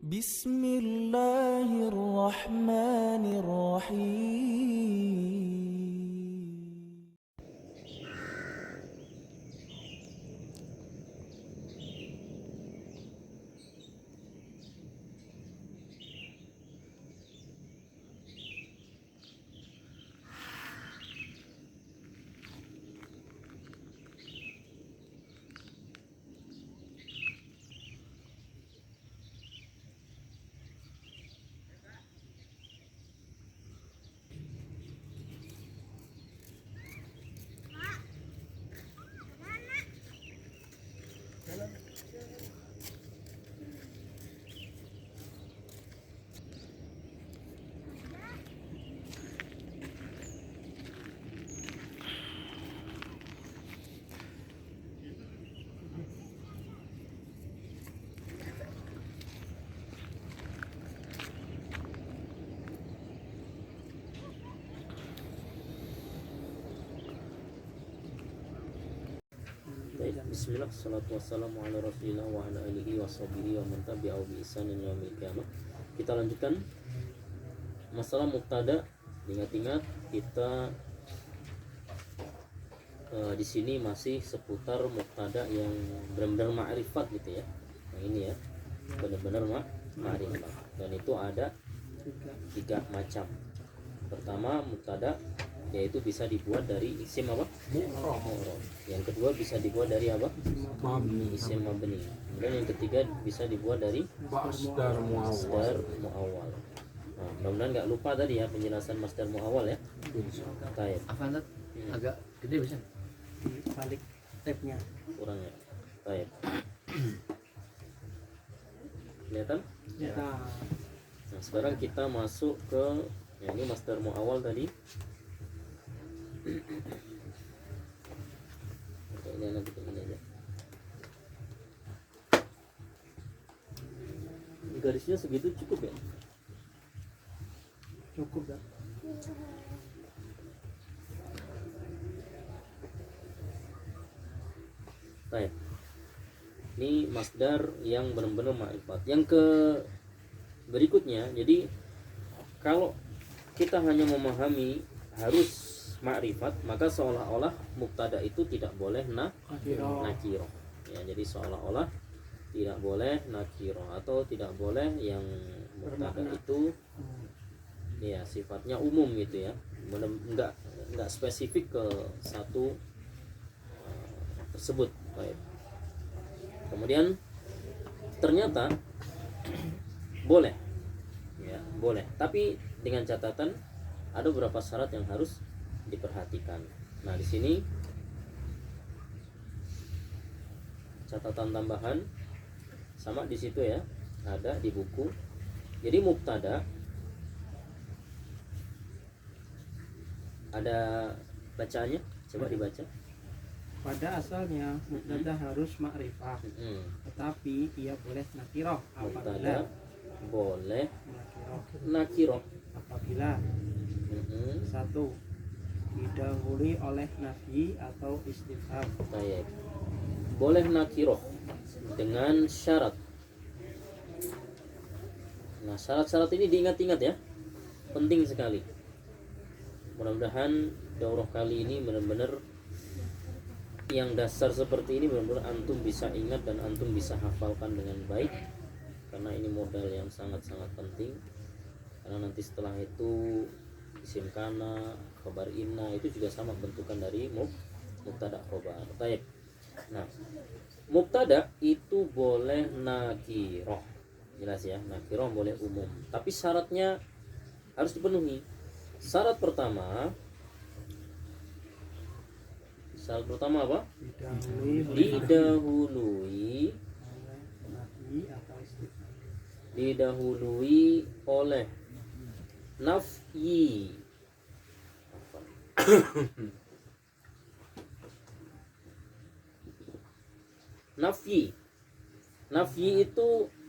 بسم الله الرحمن الرحيم. Bismillah, salatu wassalamu ala rasulillah wa ala alihi wa sahbihi wa man tabi'ahu bi ihsanin ila yaumil qiyamah. Kita lanjutkan masalah mubtada. Ingat-ingat kita di sini masih seputar mubtada yang benar-benar ma'rifat gitu ya. Yang ini ya, benar-benar ma'rifat. Dan itu ada tiga macam. Pertama, mubtada yaitu bisa dibuat dari isim apa? Mu'rab. Yang kedua bisa dibuat dari apa? Isim mabni. Kemudian yang ketiga bisa dibuat dari masdar muawwal. Nah, mudah-mudahan nggak lupa tadi ya penjelasan masdar muawwal ya. Baik. Avanat agak gede bisa balik tabnya Kurang ya. Baik. Kelihatan? ya. Nah, sekarang kita masuk ke ini masdar muawwal tadi. Oke, ini nanti begini aja. Garisnya segitu cukup ya? Cukup ya. Baik. Ini masdar yang benar-benar ma'rifat. Yang ke berikutnya, jadi kalau kita hanya memahami harus ma'rifat, maka seolah-olah mubtada itu tidak boleh nakiro. Ya, jadi seolah-olah tidak boleh nakiro atau tidak boleh yang mubtada itu ya sifatnya umum gitu ya. Enggak spesifik ke satu tersebut. Baik. Kemudian ternyata boleh. Ya, boleh. Tapi dengan catatan ada beberapa syarat yang harus diperhatikan. Nah, di sini catatan tambahan sama di situ ya, ada di buku. Jadi mubtada ada bacaannya, coba dibaca. Pada asalnya mubtada harus ma'rifah, tetapi ia boleh nakiroh Mubtada apabila boleh nakiroh apabila satu didahului oleh nafi atau istifham. Baik. Boleh nakiroh dengan syarat. Nah, syarat-syarat ini diingat-ingat ya, penting sekali. Mudah-mudahan daurah kali ini benar-benar yang dasar seperti ini benar-benar antum bisa ingat dan antum bisa hafalkan dengan baik, karena ini modal yang sangat-sangat penting. Karena nanti setelah itu isim kana, khabar inna itu juga sama bentukan dari mubtada khabar. Baik. Nah, mubtada itu boleh nakiroh, jelas ya, nakiroh boleh umum, tapi syaratnya harus dipenuhi. Syarat pertama apa? Didahului oleh nafyi. Nafyi itu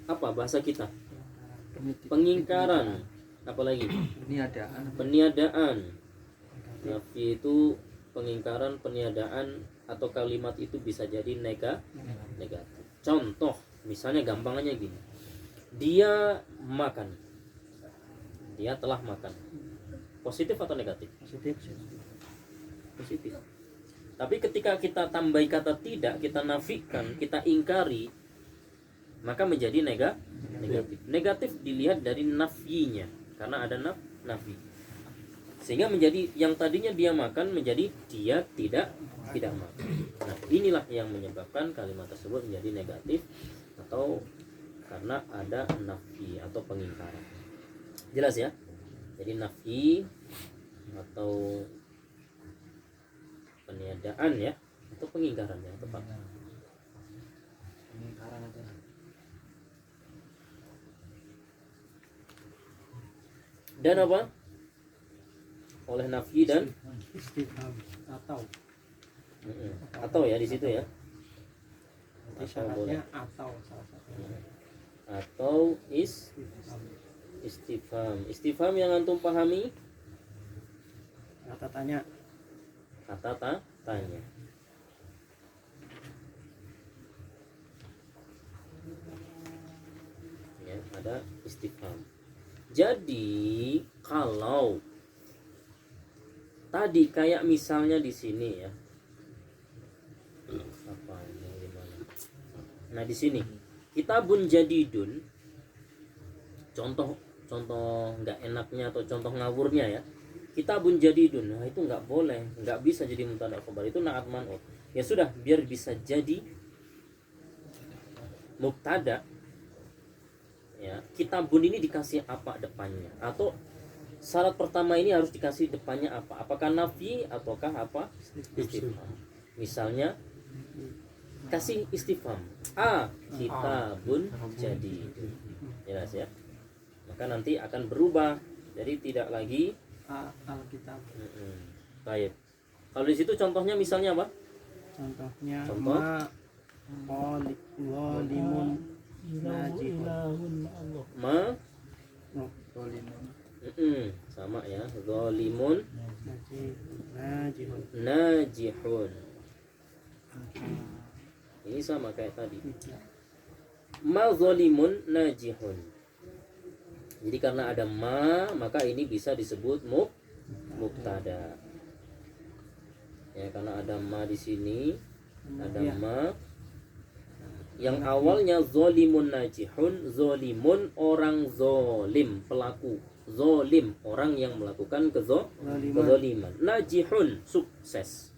apa bahasa kita? Pengingkaran. Apalagi? Peniadaan. Nafyi itu pengingkaran, peniadaan, atau kalimat itu bisa jadi negatif. Contoh, misalnya gampangannya gini. dia makan, dia telah makan. Positif atau negatif? Positif. Positif. Tapi ketika kita tambahi kata tidak, kita nafikan, kita ingkari, maka menjadi negatif. Negatif dilihat dari nafyinya, karena ada nafi. Sehingga menjadi yang tadinya dia makan menjadi dia tidak makan. Nah, inilah yang menyebabkan kalimat tersebut menjadi negatif atau karena ada nafi atau pengingkaran. Jelas ya? Jadi nafi atau peniadaan ya, atau pengingkaran yang tepat. Pengingkaran aja. Dan apa? Oleh nafi dan Istifham atau ya di situ ya. Nanti syaratnya atau salah satunya. Atau Istifham. istifham yang antum pahami, Kata tanya. kata tanya. Ya, ada istifham. Jadi kalau tadi kayak misalnya di sini ya, apa ini gimana? Nah di sini kitabun jadidun, contoh nggak enaknya atau contoh ngawurnya ya, kitabun jadidun, nah itu nggak boleh, nggak bisa jadi mubtada khabar, itu na'at man'ut. Ya sudah, biar bisa jadi mubtada ya, kitabun ini dikasih apa depannya, atau syarat pertama ini harus dikasih depannya apa, apakah nafi ataukah apa, istifham. Misalnya kasih istifham, kitabun jadidun, jelas ya, maka nanti akan berubah jadi tidak lagi Alkitab. baik. Kalau di situ contohnya misalnya apa? Contohnya Contoh? Walimun najihun. Ma sama ya, zalimun najihun. Ini sama kayak tadi. Ma zalimun najihun. Jadi karena ada ma, maka ini bisa disebut mubtada. Ya, karena ada ma di sini, ada ma yang awalnya zalimun najihun, zalimun orang zolim, pelaku, zolim orang yang melakukan kezaliman, najihun sukses,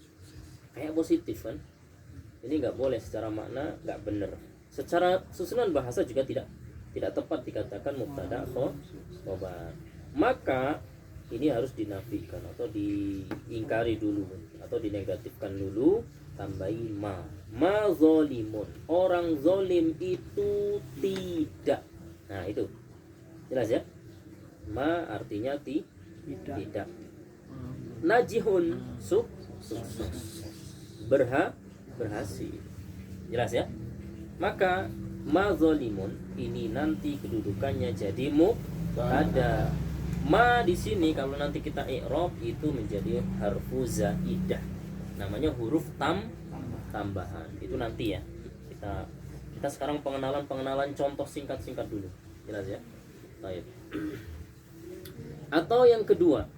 kayak positif kan. Ini nggak boleh, secara makna nggak benar, secara susunan bahasa juga tidak tepat dikatakan mubtada khobar. Maka ini harus dinafikan atau diingkari dulu atau dinegatifkan dulu, tambahi ma zolimun, orang zolim itu tidak. Nah itu jelas ya, ma artinya tidak. Najihun sukses, berhasil, jelas ya. Maka ma zolimun ini nanti kedudukannya jadi mubtada. Ma di sini kalau nanti kita i'rab itu menjadi harfu zaidah, namanya huruf tambahan. Itu nanti ya. Kita sekarang pengenalan contoh singkat dulu. Jelas ya? Baik. Atau yang kedua.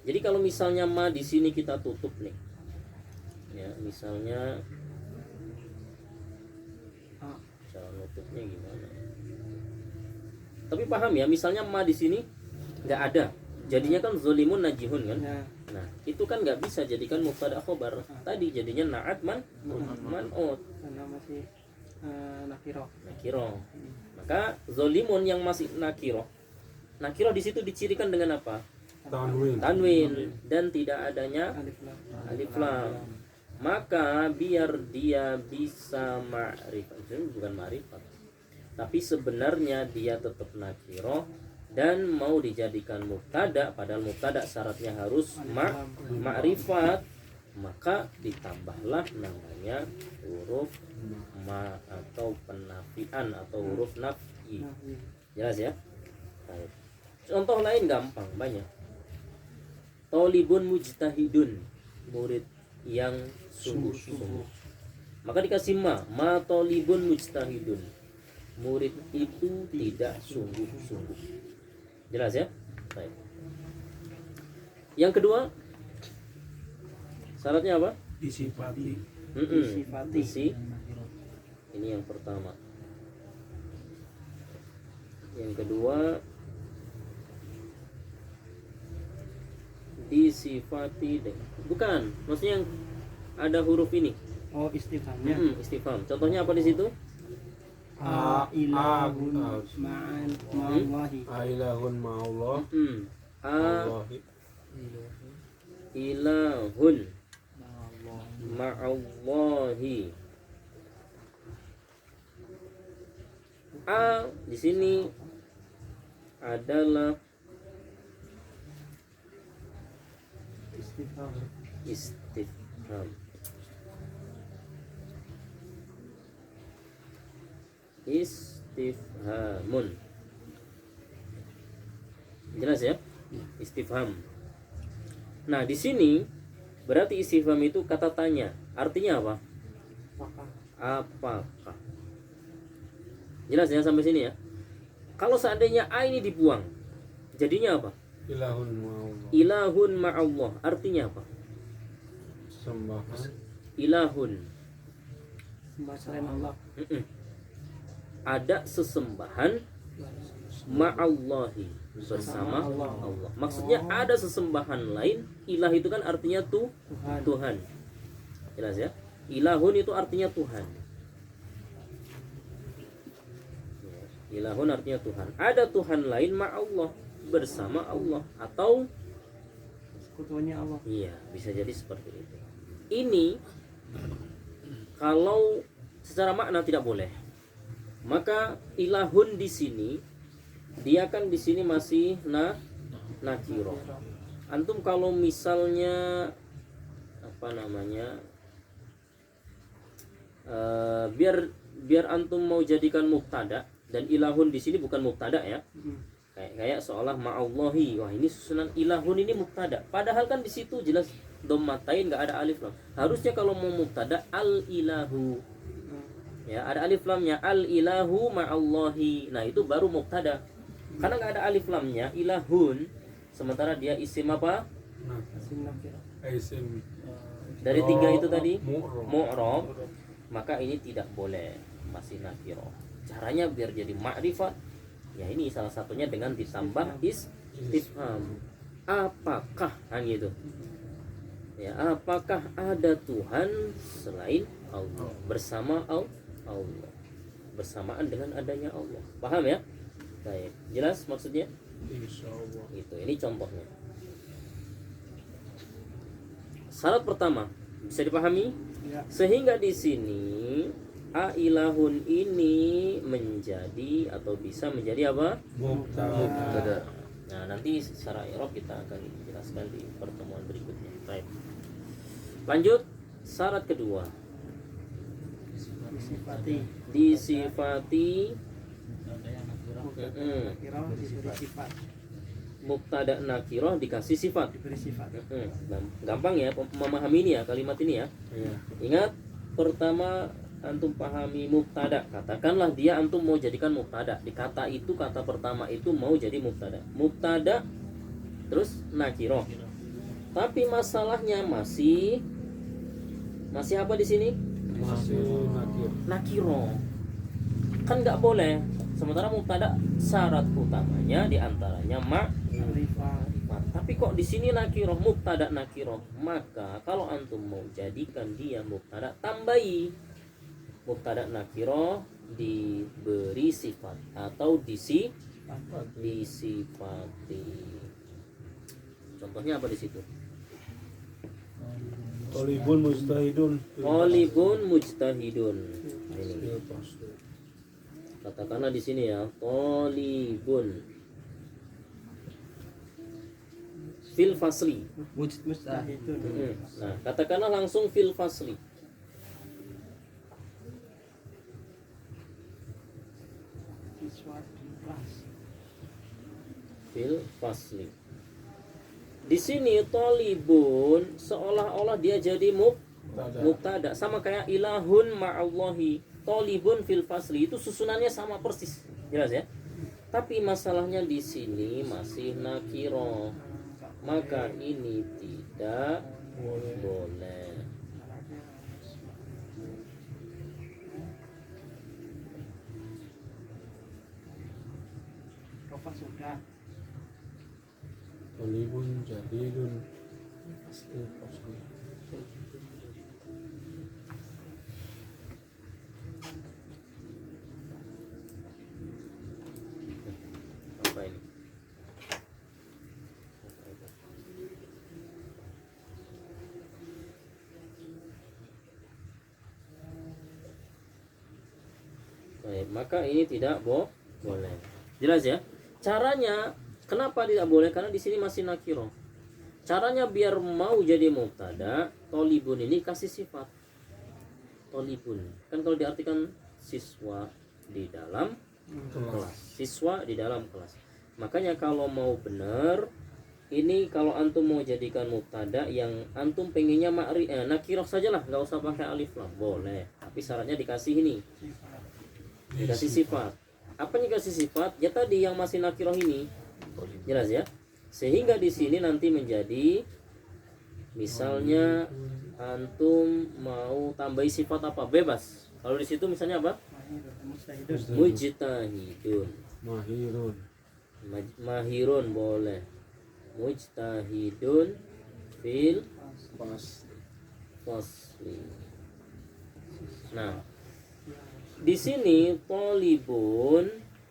Jadi kalau misalnya ma di sini kita tutup nih. Ya, misalnya cara nutupnya gimana? Tapi paham ya, misalnya ma di sini nggak ada. Jadinya kan zolimun najihun kan? Nah, itu kan nggak bisa jadikan mubtada khobar. Tadi jadinya na'at man'ut. Karena masih Nakiro. Maka zolimun yang masih nakiro di situ dicirikan dengan apa? Tanwin dan tidak adanya alif lam. Maka biar dia bisa ma'rifat, bukan ma'rifat, tapi sebenarnya dia tetap nakiro dan mau dijadikan mubtada, padahal mubtada syaratnya harus ma'rifat, maka ditambahlah namanya huruf ma atau penafian atau huruf nafi. Jelas ya? Baik. Contoh lain gampang, banyak. Tolibun mujtahidun, murid yang sungguh-sungguh. Maka dikasih ma tolibun mujtahidun, murid itu tidak sungguh-sungguh. Jelas ya? Baik. Yang kedua, syaratnya apa? disifati. Isi. Ini yang pertama. Yang kedua, disifati bukan, maksudnya yang ada huruf ini. Oh, istifhamnya. Istifham. Contohnya apa di situ? Ilahun ma'allahi. Ilahun ma'allah. Allahi. Ilahun ma'allahi. Di sini adalah Istifham. istifham. Istifhamun. Jelas ya? Istifham. Nah, di sini berarti istifham itu kata tanya. Artinya apa? Apakah? Jelas ya sampai sini ya? Kalau seandainya a ini dibuang, jadinya apa? Ilahun ma'allah. Ilahun ma'allah. Artinya apa? Sembahan. Ilahun. Sembah selain Allah. Ada sesembahan ma'allahi, bersama Allah. Maksudnya ada sesembahan lain. Ilah itu kan artinya Tuhan. Jelas ya? Ilahun itu artinya Tuhan. Ilahun artinya Tuhan. Ada Tuhan lain ma'allah, bersama Allah, atau Sekutunya Allah. iya, bisa jadi seperti itu. Ini kalau secara makna tidak boleh. Maka ilahun di sini dia kan di sini masih nakiro. Antum kalau misalnya apa namanya, biar antum mau jadikan mubtada, dan ilahun di sini bukan mubtada ya. Kayak seolah ma'allahi. Wah, ini susunan ilahun ini mubtada. Padahal kan di situ jelas dhammatain, enggak ada alif lam. Harusnya kalau mau mubtada al ilahu. Ya, ada alif lamnya, al ilahu ma'allahi. Nah, itu baru mubtada. Karena enggak ada alif lamnya, ilahun, sementara dia isim apa? Isim. Dari tiga itu tadi Mu'rab. mu'rab, maka ini tidak boleh, masih nakiro. Caranya biar jadi ma'rifat, ya ini salah satunya dengan ditambah istifham. Apakah, kan gitu ya, apakah ada Tuhan selain Allah, bersama Allah, bersamaan dengan adanya Allah. Paham ya? Baik, jelas maksudnya? Insyaallah. Itu, ini contohnya. Syarat pertama bisa dipahami, Ya. sehingga di sini a ilahun ini menjadi atau bisa menjadi apa? Mubtada. Nah, nanti secara i'rab kita akan jelaskan di pertemuan berikutnya. Baik. Lanjut, syarat kedua. Disifati Nakirah diberi sifat. mubtada nakirah dikasih sifat. Diberi sifat. Gampang ya memahami ini ya, kalimat ini ya. Iya. Ingat, pertama antum pahami mubtada. Katakanlah dia antum mau jadikan mubtada. Di kata itu, kata pertama itu mau jadi mubtada. Mubtada terus nakirah. Tapi masalahnya masih apa di sini? Masih nakir. Nakirah. Kan nggak boleh. Sementara mubtada syarat utamanya diantaranya ma'rifat. Tapi kok di sini nakirah, mubtada nakirah. Maka kalau antum mau jadikan dia mubtada, tambahi mubtada nakirah diberi sifat atau disifati. Contohnya apa di situ? Talibun mujtahidun. Talibun mujtahidun. Ini. Katakanlah di sini ya, talibun fil fasli. Mustahidun. Nah, katakanlah langsung fil fasli. Fil fasli. Di sini talibun seolah-olah dia jadi mubtada, sama kayak ilahun ma'allahi. tolibun fil fasli itu susunannya sama persis, jelas ya. Tapi masalahnya di sini masih nakiro, maka ini tidak boleh. Rofa sudah. Talibun jadidun asli asli. Apa ini? Baik, maka ini tidak boleh. Jelas ya? Caranya kenapa tidak boleh? Karena di sini masih nakiro. Caranya biar mau jadi mubtada, tolibun ini kasih sifat. Tolibun. Kan kalau diartikan siswa di dalam kelas. Siswa di dalam kelas. Makanya kalau mau benar, ini kalau antum mau jadikan mubtada yang antum pengennya nakiroh sajalah, nggak usah pakai alif lam, boleh. Tapi syaratnya dikasih ini, dikasih sifat. Apa yang dikasih sifat? Ya tadi yang masih nakiroh ini, jelas ya. Sehingga di sini nanti menjadi, misalnya antum mau tambahi sifat apa, bebas. Kalau di situ misalnya apa? Mujtahidun. Mahirun. Mahirun boleh. Mujtahidun fil Pas. fasli. Nah, di sini tolibun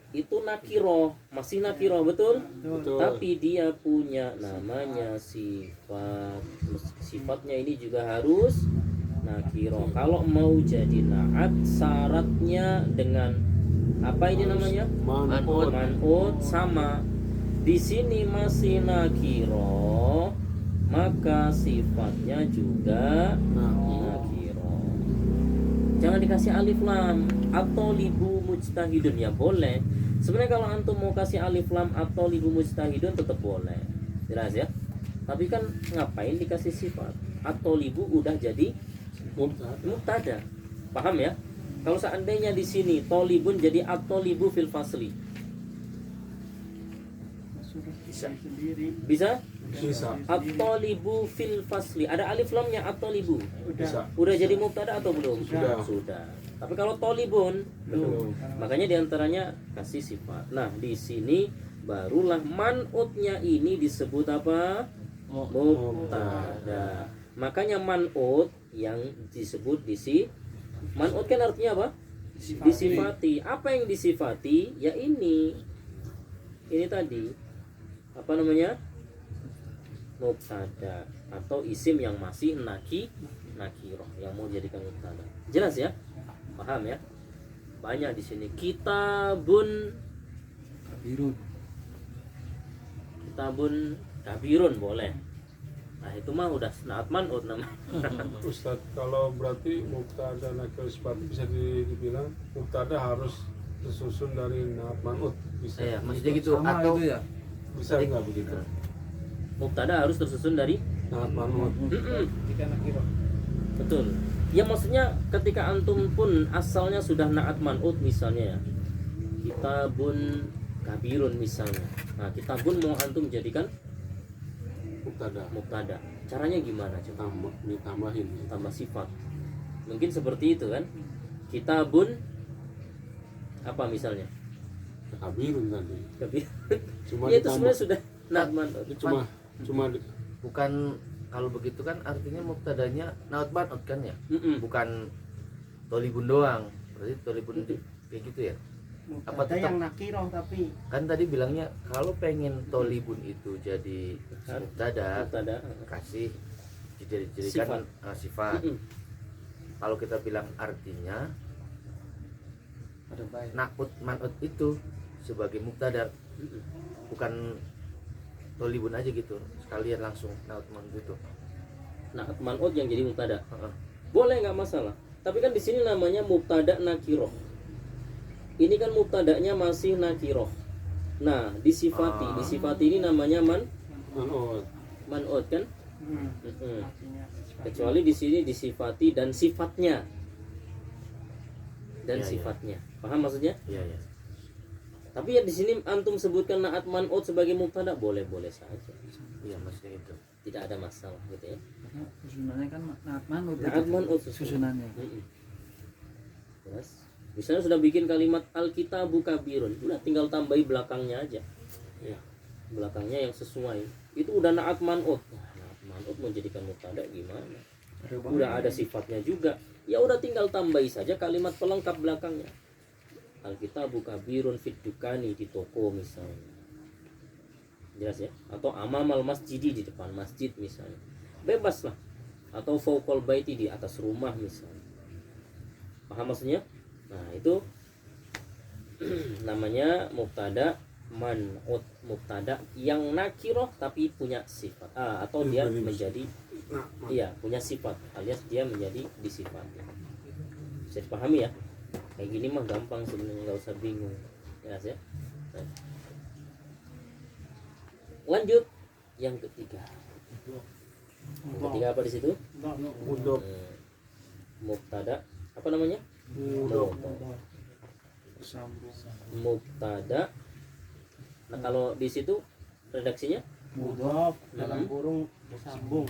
itu nakiro, masih nakiro, betul? Betul. Tapi dia punya namanya sifat. Sifatnya ini juga harus nakiro. Kalau mau jadi naat, syaratnya dengan apa ini namanya? Man'ut. Man'ut sama. Di sini masih nakiro, maka sifatnya juga nakiro. Jangan dikasih alif lam atau libu mujtahidun, ya boleh. Sebenarnya kalau antum mau kasih alif lam atau libu mujtahidun tetap boleh, jelas ya. Tapi kan ngapain dikasih sifat? Atau libu udah jadi mubtada, paham ya? Kalau seandainya di sini tolibun jadi atau libu fil fasli, sendiri. bisa? Bisa. At-talibu fil fasli. Ada alif lamnya at-talibu. Bisa. Udah jadi mubtada atau belum? Sudah. Tapi kalau tolibun Belum. makanya diantaranya kasih sifat. Nah, di sini barulah man'utnya ini disebut apa? Mubtada. Makanya man'ut yang disebut man'ut kan artinya apa? Disifati. Apa yang disifati? Ya ini. Ini tadi. Apa namanya? Mubtada atau isim yang masih nakiroh yang mau jadikan mubtada. Jelas ya? Paham ya? Banyak di sini. Kitabun kabirun boleh. Nah, itu mah udah naat man'ut namanya. Ustadz, kalau berarti mubtada nakir sifat bisa dibilang mubtada harus tersusun dari naat man'ut. Bisa. Iya, maksudnya gitu. Sama Atau itu ya. Bisa nggak begitu? Mubtada harus tersusun dari Naat man'ut. Jika nakiro. betul. Ya maksudnya ketika antum pun asalnya sudah naat man'ut misalnya ya. Kitabun kabirun misalnya. Nah, kitabun mau antum jadikan mubtada. Caranya gimana? Coba Ditambahin. tambah sifat. Mungkin seperti itu kan. Kitabun apa misalnya? Kabirun tadi. Kabir. Cuma Ya itu ditambah. sebenarnya sudah naat man'ut. Itu cuma bukan, kalau begitu kan artinya mubtadanya naut man'ut kan ya? Bukan tolibun doang. Berarti tolibun kayak gitu ya? Apa Ada tetap- yang nakiro tapi Kan tadi bilangnya kalau pengen tolibun itu jadi mubtada, Mubtada. kasih dijadikan sifat. Kalau kita bilang artinya Ada baik. nakut man'ut itu sebagai mubtada, bukan tolibun aja gitu sekalian langsung naut man'ut itu. Naat man'ut yang jadi mubtada. Heeh. Boleh, nggak masalah. Tapi kan di sini namanya mubtada nakiroh. Ini kan mubtadanya masih nakiroh. Nah, disifati ini namanya man'ut. man'ut kan? artinya Kecuali di sini disifati dan sifatnya. dan Iya, iya. sifatnya. Paham maksudnya? Iya, iya. Tapi ya di sini antum sebutkan na'at man'ut sebagai mubtada boleh-boleh saja. Iya, maksudnya itu. Tidak ada masalah gitu ya. Karena susunannya kan naat manut. Na'at man'ut Susunannya. Jelas. Misalnya sudah bikin kalimat al-kitabu kabirun, udah tinggal tambahi belakangnya aja. Iya. Belakangnya yang sesuai. Itu udah na'at man'ut. Nah, na'at man'ut menjadikan mubtada gimana? Udah ada sifatnya juga. Ya udah tinggal tambahi saja kalimat pelengkap belakangnya. Al-kitabu kabirun fit dukani, di toko misalnya. Jelas ya? Atau amamal masjidi, di depan masjid misalnya. Bebas lah. Atau fauqal baiti, di atas rumah misalnya. Paham maksudnya? Nah, itu namanya mubtada man'ut, mubtada yang nakiroh tapi punya sifat. Atau dia menjadi punya sifat, alias dia menjadi disifati. Bisa dipahami ya? Kayak gini mah gampang sebenarnya, nggak usah bingung. Jelas ya? Nah. Lanjut yang ketiga. Yang ketiga apa di situ? Mudhof. Mubtada apa namanya? Mudhof. Mubtada. Nah, kalau di situ redaksinya mudhof dalam kurung bersambung.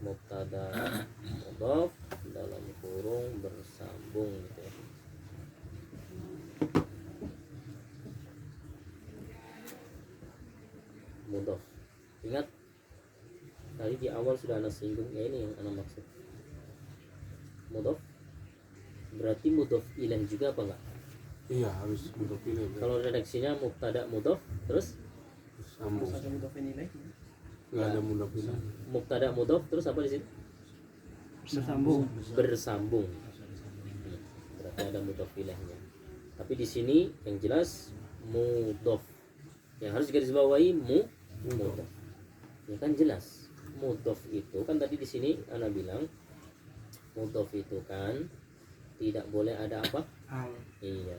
Mubtada mudhof dalam kurung bersambung gitu ya. Mudhof. Ingat tadi di awal sudah ana singgung ya, ini yang ana maksud. Mudhof berarti mudhof ilaih juga apa enggak? Iya, harus mudhof ilaih. Kalau redaksinya mubtada mudhof terus Sambung. Masa mudhof nilai Nggak ada mudhof ilaih. mubtada mudhof terus apa di situ? bersambung. Bersambung. Berarti ada mudhof ilaihnya. Tapi di sini yang jelas mudhof. Yang harus digarisbawahi mudhof. Ya kan jelas. Mudhof itu kan tadi di sini ana bilang mudhof itu kan tidak boleh ada apa? Al. Iya.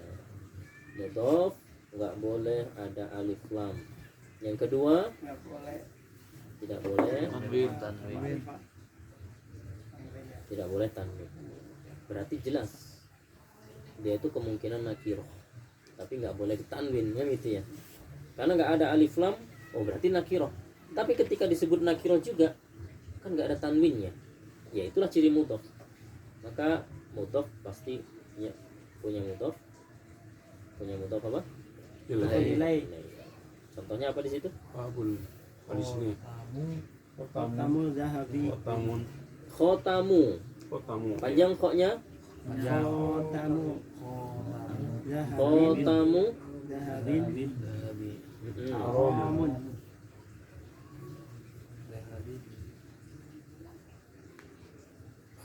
Mudhof nggak boleh ada alif lam. Yang kedua Nggak boleh tidak boleh Tanwin. tidak boleh tanwin. Berarti jelas dia itu kemungkinan nakiroh, tapi nggak boleh ditanwin kan gitu ya, karena nggak ada alif lam. Oh berarti nakiroh. Tapi ketika disebut nakiroh juga kan nggak ada tanwinnya, ya itulah ciri mudhof. Maka mudhof pasti ya, punya mudhof apa? Ilaih. nilai. Contohnya apa di situ? Babul. Di sini. Tamu zahabi. Kotamun. Khotamu. Kotamu. Panjang koknya. Khotamu zahabin. Khotamu. Zahabin. Mm-mm. Haramun.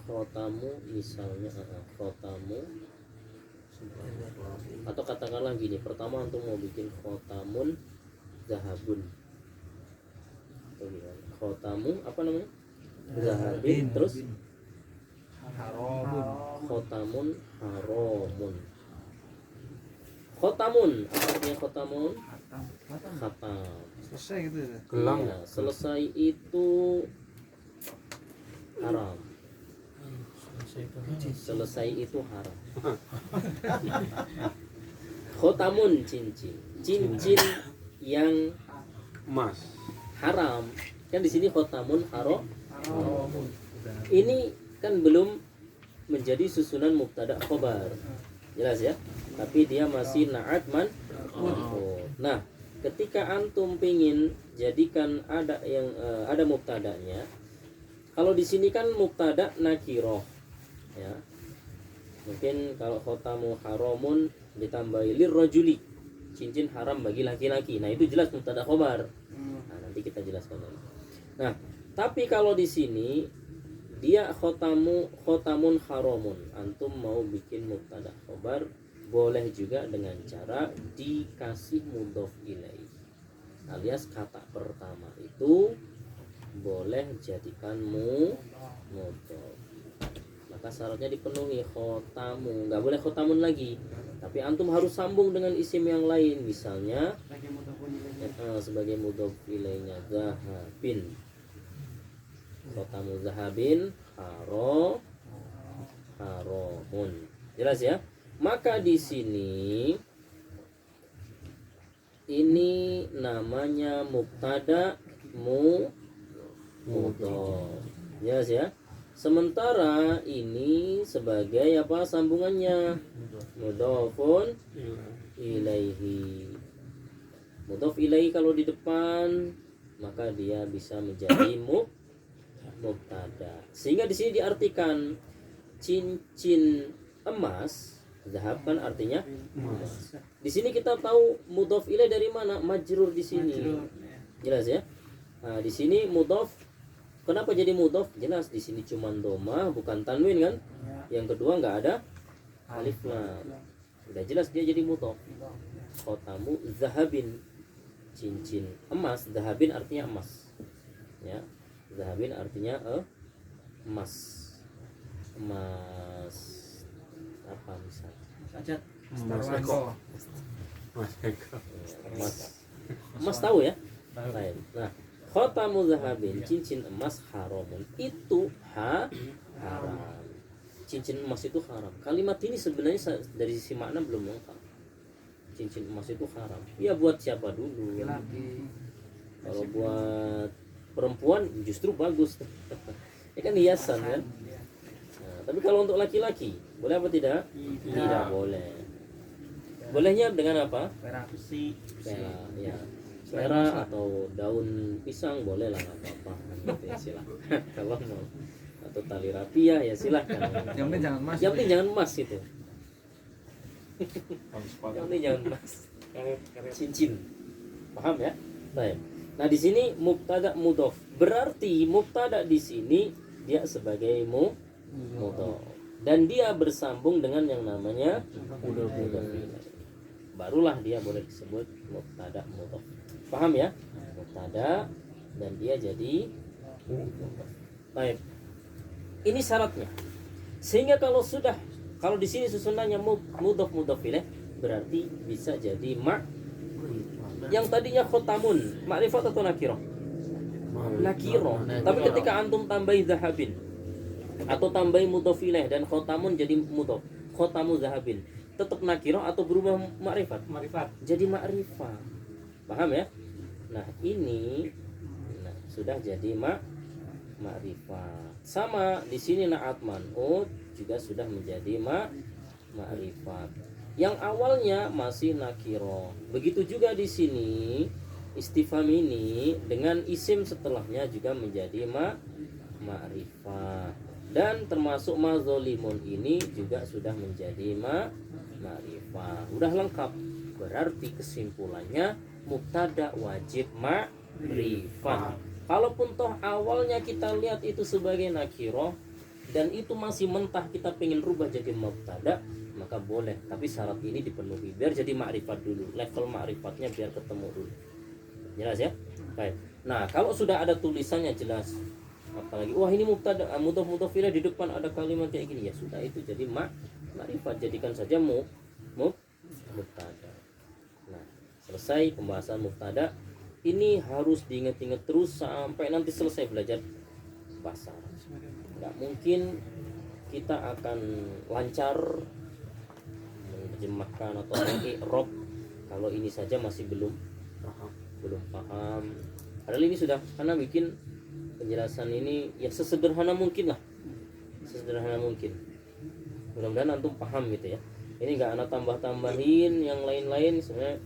Khotamu misalnya khotamu, atau katakanlah gini, pertama antum mau bikin khotamun zahabun atau gimana, khotamu apa namanya, zahabin, terus khotamun haramun. Khotamun apa artinya khotamun? Khatam. Selesai gitu ya. Gelang. Ya, selesai itu haram. Selesai itu haram. Khotamun cincin, cincin yang Emas. haram. Kan di sini khotamun haram. Ini kan belum menjadi susunan mubtada khobar. Jelas ya? Tapi dia masih na'at man. Nah, ketika antum pingin jadikan ada yang ada mubtadanya, kalau di sini kan mubtada nakiroh, ya. Mungkin kalau khotamu haramun ditambahi lirrajuli, cincin haram bagi laki-laki. Nah, itu jelas mubtada khobar. Nah, nanti kita jelaskan lagi. Nah, tapi kalau di sini dia khotamun haramun, antum mau bikin mubtada khobar, boleh juga dengan cara dikasih mudhof ilaih, alias kata pertama itu boleh jadikan mudhof. Maka syaratnya dipenuhi, khotamu, nggak boleh khotamun lagi, tapi antum harus sambung dengan isim yang lain, misalnya Lagi mudhofun ilaih. sebagai mudhof ilaihnya zahabin, khotamu zahabin haramun. Jelas ya? Maka di sini ini namanya mubtada mudhof. Jelas ya? Sementara ini sebagai apa sambungannya? Mudhofun ilaihi. Mudhof ilaihi kalau di depan maka dia bisa menjadi mubtada. Sehingga di sini diartikan cincin emas, zahab kan artinya emas. Di sini kita tahu mudhof ilaih dari mana? Majrur di sini. Jelas ya? Nah, di sini mudhof. Kenapa jadi mudhof? Jelas di sini cuma dhamma bukan tanwin kan? Yang kedua nggak ada alif lam. Udah jelas dia jadi mudhof. Khotamu zahabin, cincin emas. Zahabin artinya emas. Ya. Zahabin artinya emas. Emas apa misalnya? Sajat. Mas Starwanto. Eko. Emas tahu ya? Baik. Nah, khotamu zahabin, cincin emas haramun. Itu haram. Cincin emas itu haram. Kalimat ini sebenarnya dari sisi makna belum lengkap. Cincin emas itu haram. Ya buat siapa dulu? Kalau buat perempuan justru bagus. Ya kan hiasan kan? Nah, tapi kalau untuk laki-laki boleh apa tidak? Tidak boleh. Bolehnya dengan apa? Besi. Pera, ya. Pera atau daun pisang boleh lah, nggak apa-apa. Gitu ya, silahkan. Kalau mau atau tali rapia ya silahkan. Yang penting jangan emas. Yang penting jangan emas itu. Yang penting jangan emas. Cincin. Paham ya? Baik. Nah di sini mubtada mudhof. Berarti mubtada di sini dia sebagai mudhof. Dan dia bersambung dengan yang namanya mudhof ilaih. Barulah dia boleh disebut mubtada mudhof. Paham ya? Mubtada dan dia jadi mudhof. Baik. Ini syaratnya. Sehingga kalau di sini susunannya mudhof mudhof ilaih berarti bisa jadi yang tadinya khotamun, ma'rifat atau nakirah? Nakirah. Tapi ketika antum tambahi zahabin atau tambahi mudhof ilaih dan khotamun jadi mudhof, khotamu zahabin, tetap nakirah atau berubah ma'rifat? Marifat. Jadi ma'rifat. Paham ya? Nah, ini sudah jadi ma'rifat. Sama di sini na'at man'ut juga sudah menjadi ma'rifat. Yang awalnya masih nakiro. Begitu juga di sini istifham ini dengan isim setelahnya juga menjadi ma'rifah. Dan termasuk mazolimun ini juga sudah menjadi ma'rifah. Udah lengkap. Berarti kesimpulannya mubtada wajib ma'rifah. Kalaupun toh awalnya kita lihat itu sebagai nakiro dan itu masih mentah kita pengen rubah jadi mubtada, maka boleh, tapi syarat ini dipenuhi biar jadi makrifat dulu, level makrifatnya biar ketemu dulu. Jelas ya? Baik. Nah, kalau sudah ada tulisannya jelas, apalagi wah ini mubtada mudhof ilaih di depan ada kalimat kayak gini, ya sudah itu jadi makrifat, jadikan saja mubtada. Nah, selesai pembahasan mubtada. Ini harus diingat-ingat terus sampai nanti selesai belajar bahasa Arab. Nggak mungkin kita akan lancar menerjemahkan atau i'rab kalau ini saja masih belum paham. Padahal ini sudah karena bikin penjelasan ini ya sesederhana mungkin lah, sesederhana mungkin. Mudah-mudahan antum paham gitu ya. Ini nggak anak tambah-tambahin yang lain-lain, sebenarnya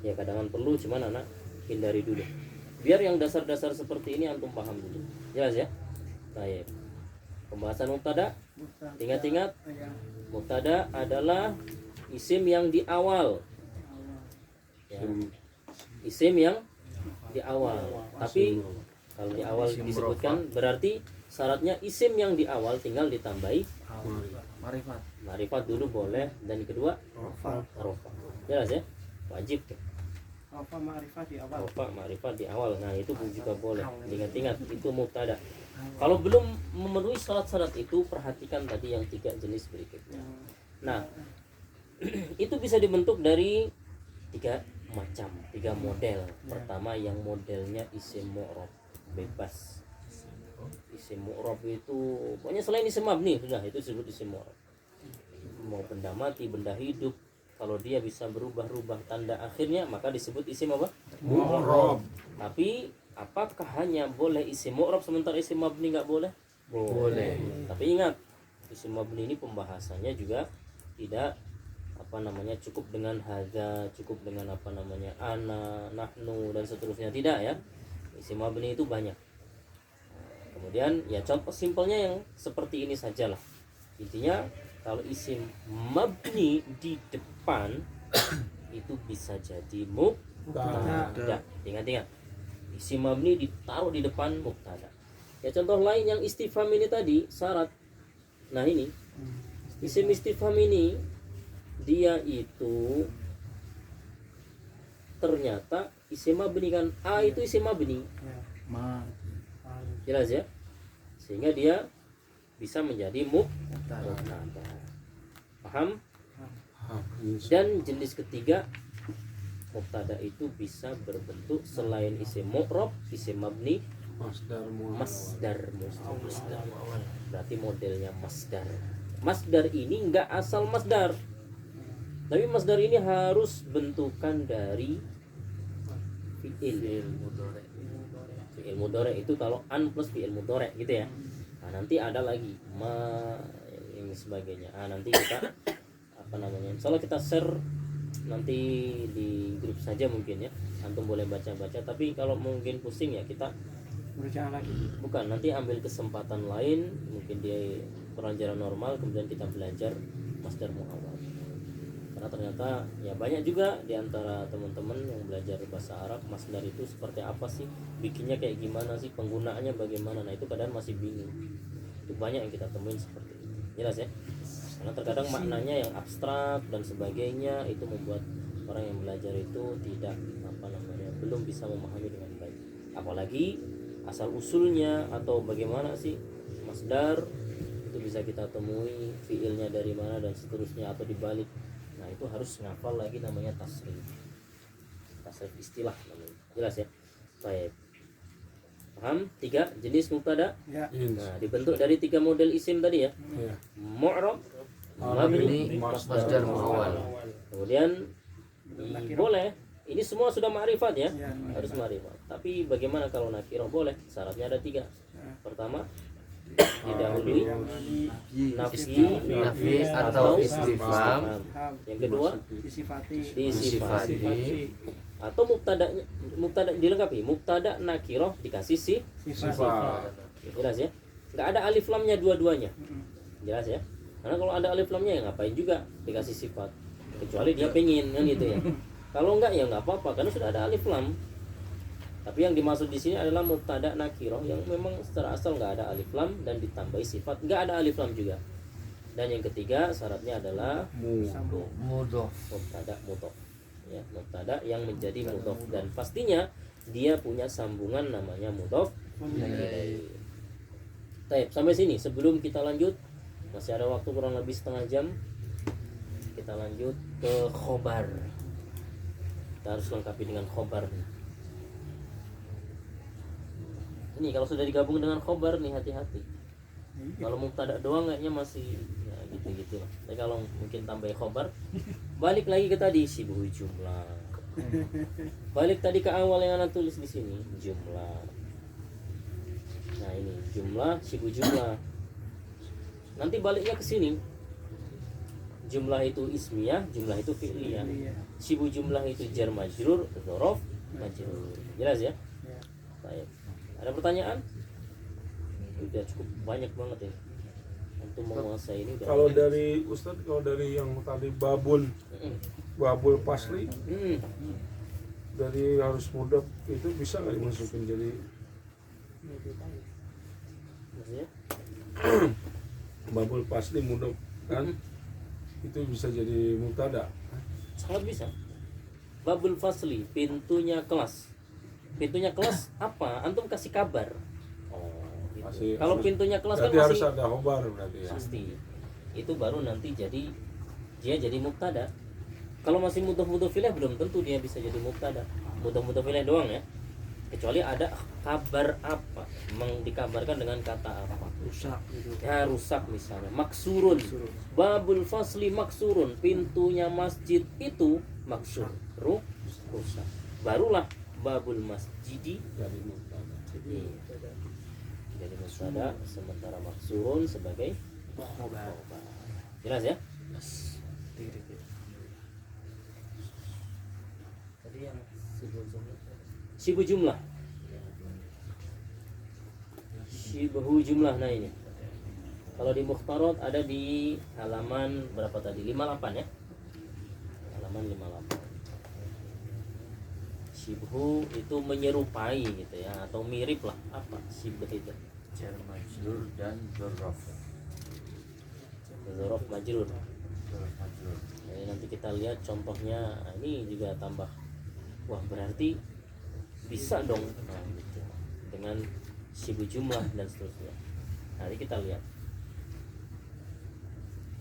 ya kadang perlu, cuman anak hindari dulu. Biar yang dasar-dasar seperti ini antum paham dulu. Jelas ya? Baik. Pembahasan mubtada. Ingat-ingat, mubtada adalah isim yang di awal. Ya. Isim yang di awal. Tapi kalau di awal disebutkan berarti syaratnya isim yang di awal tinggal ditambahi Marifat. ma'rifat dulu boleh, dan kedua rofa. Jelas ya? Wajib tuh. Apa ma'rifat di awal? Rofa ma'rifat di awal. Nah, itu juga boleh. Ingat-ingat itu mubtada. Kalau belum memenuhi syarat-syarat itu, perhatikan tadi yang 3 jenis berikutnya. Nah, itu bisa dibentuk dari 3 macam, 3 model. Pertama yang modelnya isim mu'rab, bebas. Isim mu'rab itu pokoknya selain isim mabni sudah itu disebut isim mu'rab. mau benda mati, benda hidup, kalau dia bisa berubah-ubah tanda akhirnya maka disebut isim apa? Mu'rab. Tapi apakah hanya boleh isim mu'rab sementara isim mabni nggak boleh? Boleh. Tapi ingat, isim mabni ini pembahasannya juga tidak cukup dengan hadza, cukup dengan ana, nahnu dan seterusnya, tidak ya. Isim mabni itu banyak. Kemudian ya contoh simpelnya yang seperti ini sajalah. Intinya kalau isim mabni di depan itu bisa jadi mubtada. Ingat-ingat. Isim mabni ditaruh di depan mubtada. Ya contoh lain yang istifham ini tadi syarat. Nah ini isim istifham ini dia itu ternyata isim mabni kan. A itu isim mabni. Ma. Jelas ya? Sehingga dia bisa menjadi mubtada. Paham? Dan jenis ketiga mubtada itu bisa berbentuk selain isim mu'rab, isim mabni, masdar. Berarti modelnya masdar. Masdar ini enggak asal masdar. Tapi masdar ini harus bentukan dari fi'il mudhari itu kalau an plus fi'il mudhari gitu ya. Nah, nanti ada lagi yang sebagainya. Nanti kita insyaallah kita share nanti di grup saja mungkin ya. Antum boleh baca-baca, tapi kalau mungkin pusing ya kita berusaha lagi. bukan, nanti ambil kesempatan lain mungkin di pelajaran normal kemudian kita belajar masdar muawwal. Karena ternyata ya banyak juga di antara teman-teman yang belajar bahasa Arab, masdar itu seperti apa sih, bikinnya kayak gimana sih, penggunaannya bagaimana. Nah itu kadang masih bingung. Itu banyak yang kita temuin seperti itu. Jelas ya? Karena terkadang maknanya yang abstrak dan sebagainya itu membuat orang yang belajar itu tidak belum bisa memahami dengan baik. Apalagi asal usulnya atau bagaimana sih masdar itu bisa kita temui, fiilnya dari mana dan seterusnya, atau dibalik. Nah itu harus ngafal lagi namanya tasrif istilah namanya. Jelas ya? Baik. Paham? 3 jenis mubtada. Ya. Nah dibentuk dari 3 model isim tadi ya. Mu'rab, mabni, Masdar muawwal. Kemudian boleh. Ini semua sudah ma'rifat ya. Ya, Harus ma'rifat. Tapi bagaimana kalau nakirah? Boleh. Syaratnya ada 3. Pertama, didahului Nafi atau istifham. Yang kedua, disifati disifati. Atau mubtada dilengkapi. Mubtada nakirah dikasih sifat. Jelas ya? Nggak ada alif lamnya dua-duanya. Jelas ya? Karena kalau ada alif lamnya ya ngapain juga dikasih sifat. Kecuali dia pengen kan gitu ya. Kalau enggak ya nggak apa-apa karena sudah ada alif lam. Tapi yang dimaksud di sini adalah mubtada nakirah yang memang secara asal nggak ada alif lam dan ditambahi sifat nggak ada alif lam juga. Dan yang ketiga syaratnya adalah Mudhof. mubtada mudhof. Ya, mubtada yang menjadi mudhof dan pastinya dia punya sambungan namanya mudhof ilaih. Baik, sampai sini sebelum kita lanjut masih ada waktu kurang lebih setengah jam. Kita lanjut ke khobar. Kita harus lengkapi dengan khobar. Ini kalau sudah digabung dengan khobar nih hati-hati. Kalau mubtada doang kayaknya masih ya gitu-gitu lah. Tapi kalau mungkin tambah khobar, balik lagi ke tadi sibuk jumlah. Balik tadi ke awal yang Anda tulis di sini jumlah. Nah ini jumlah sibuk jumlah. Nanti baliknya ke sini. Jumlah itu ismiyah, jumlah itu fi'liyah. Sibuk jumlah itu jar majrur, dzaraf majrur. Jelas ya? Baik. Ada pertanyaan? Udah cukup banyak banget ya. Untuk menguasai ini udah. Kalau dari Ustadz, kalau dari yang tadi babul pasli, dari harus mudah itu bisa nggak dimasukin jadi Maksudnya? babul pasli mudah kan? Itu bisa jadi mubtada. Sangat bisa. Babul fasli, pintunya kelas. Pintunya kelas apa? Antum kasih kabar. Oh, gitu. Kalau pintunya kelas kan Berarti harus masih ada khobar berarti ya. pasti. Itu baru nanti jadi dia jadi mubtada. Kalau masih mudhof ilaih belum tentu dia bisa jadi mubtada. Mudhof ilaih doang ya. kecuali ada kabar apa, dikabarkan dengan kata apa, rusak gitu. ya rusak misalnya. Maksurun, babul fasli maksurun, pintunya masjid itu maksur, rusak. Barulah babul masjidi Dari mubtada. jadi mustada, sementara maksurun sebagai khobar. Jelas ya? Tadi yang sebelum-sebelum Syibu jumlah. Syibhu jumlah, nah ini. Kalau di Mukhtarat ada di halaman berapa tadi? 58 ya. Halaman 58. Syibhu itu menyerupai gitu ya, atau mirip lah. Apa syibh itu? jar majrur dan dzaraf. Dzaraf majrur. Dzaraf majrur. Jadi nanti kita lihat contohnya. Nah, ini juga tambah. Wah, berarti bisa dong, nah, gitu. Dengan syibhu jumlah dan seterusnya. Nanti kita lihat.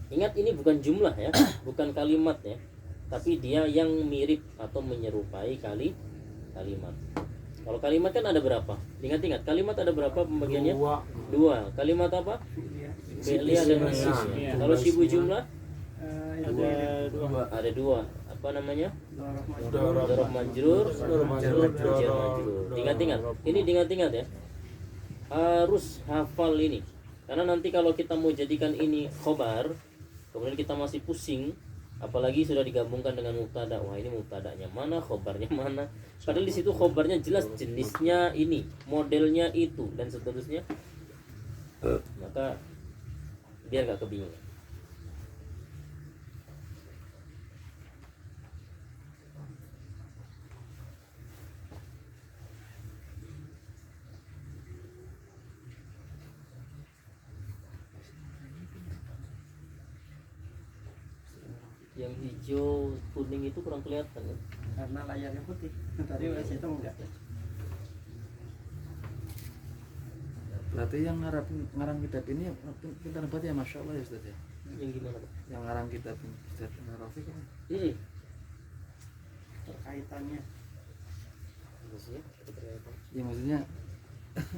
Ingat, ini bukan jumlah ya, bukan kalimat ya, tapi dia yang mirip atau menyerupai kalimat. Kalau kalimat kan ada berapa? Ingat-ingat, kalimat ada berapa pembagiannya? Dua. Kalimat apa? Fi'liyah dan ismiyah. Kalau syibhu jumlah Ada dua. ada dua. Apa namanya? Dzaraf Dzaraf majrur, jar majrur. Ingat-ingat. Ini ingat-ingat ya. Harus hafal ini. Karena nanti kalau kita mau jadikan ini khobar, kemudian kita masih pusing, apalagi sudah digabungkan dengan mubtada. Wah, ini mubtadanya mana, khobarnya mana? Padahal di situ khobarnya jelas jenisnya ini, modelnya itu dan seterusnya. Maka biar gak kebingungan. Yang hijau kuning itu kurang kelihatan ya. karena layarnya putih. Tadi udah situ enggak. Berarti yang ngarang kitab ini pintar banget ya, Masya Allah ya Ustaz ya. Yang gimana Pak? Yang ngarang kitab ini Ustaz Rafiq kan. Kaitannya Maksudnya? Ya maksudnya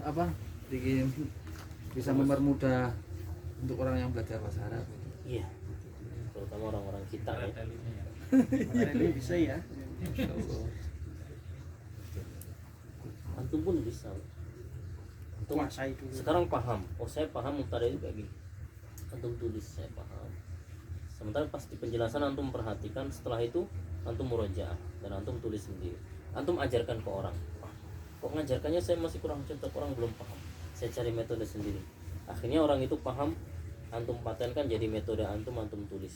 apa? Bikin bisa mempermudah untuk orang yang belajar bahasa Arab gitu. Iya. Terutama orang-orang kita ya. ini bisa ya. Masya Allah. Antum pun bisa. Antum Kuasai dulu. sekarang paham. Oh, saya paham mubtada itu kayak gini. Antum tulis, saya paham. Sementara pas di penjelasan antum perhatikan, setelah itu antum murojaah dan antum tulis sendiri. Antum ajarkan ke orang. Kok ngajarkannya saya masih kurang cocok, orang belum paham. Saya cari metode sendiri. Akhirnya orang itu paham, antum patenkan jadi metode antum, antum tulis.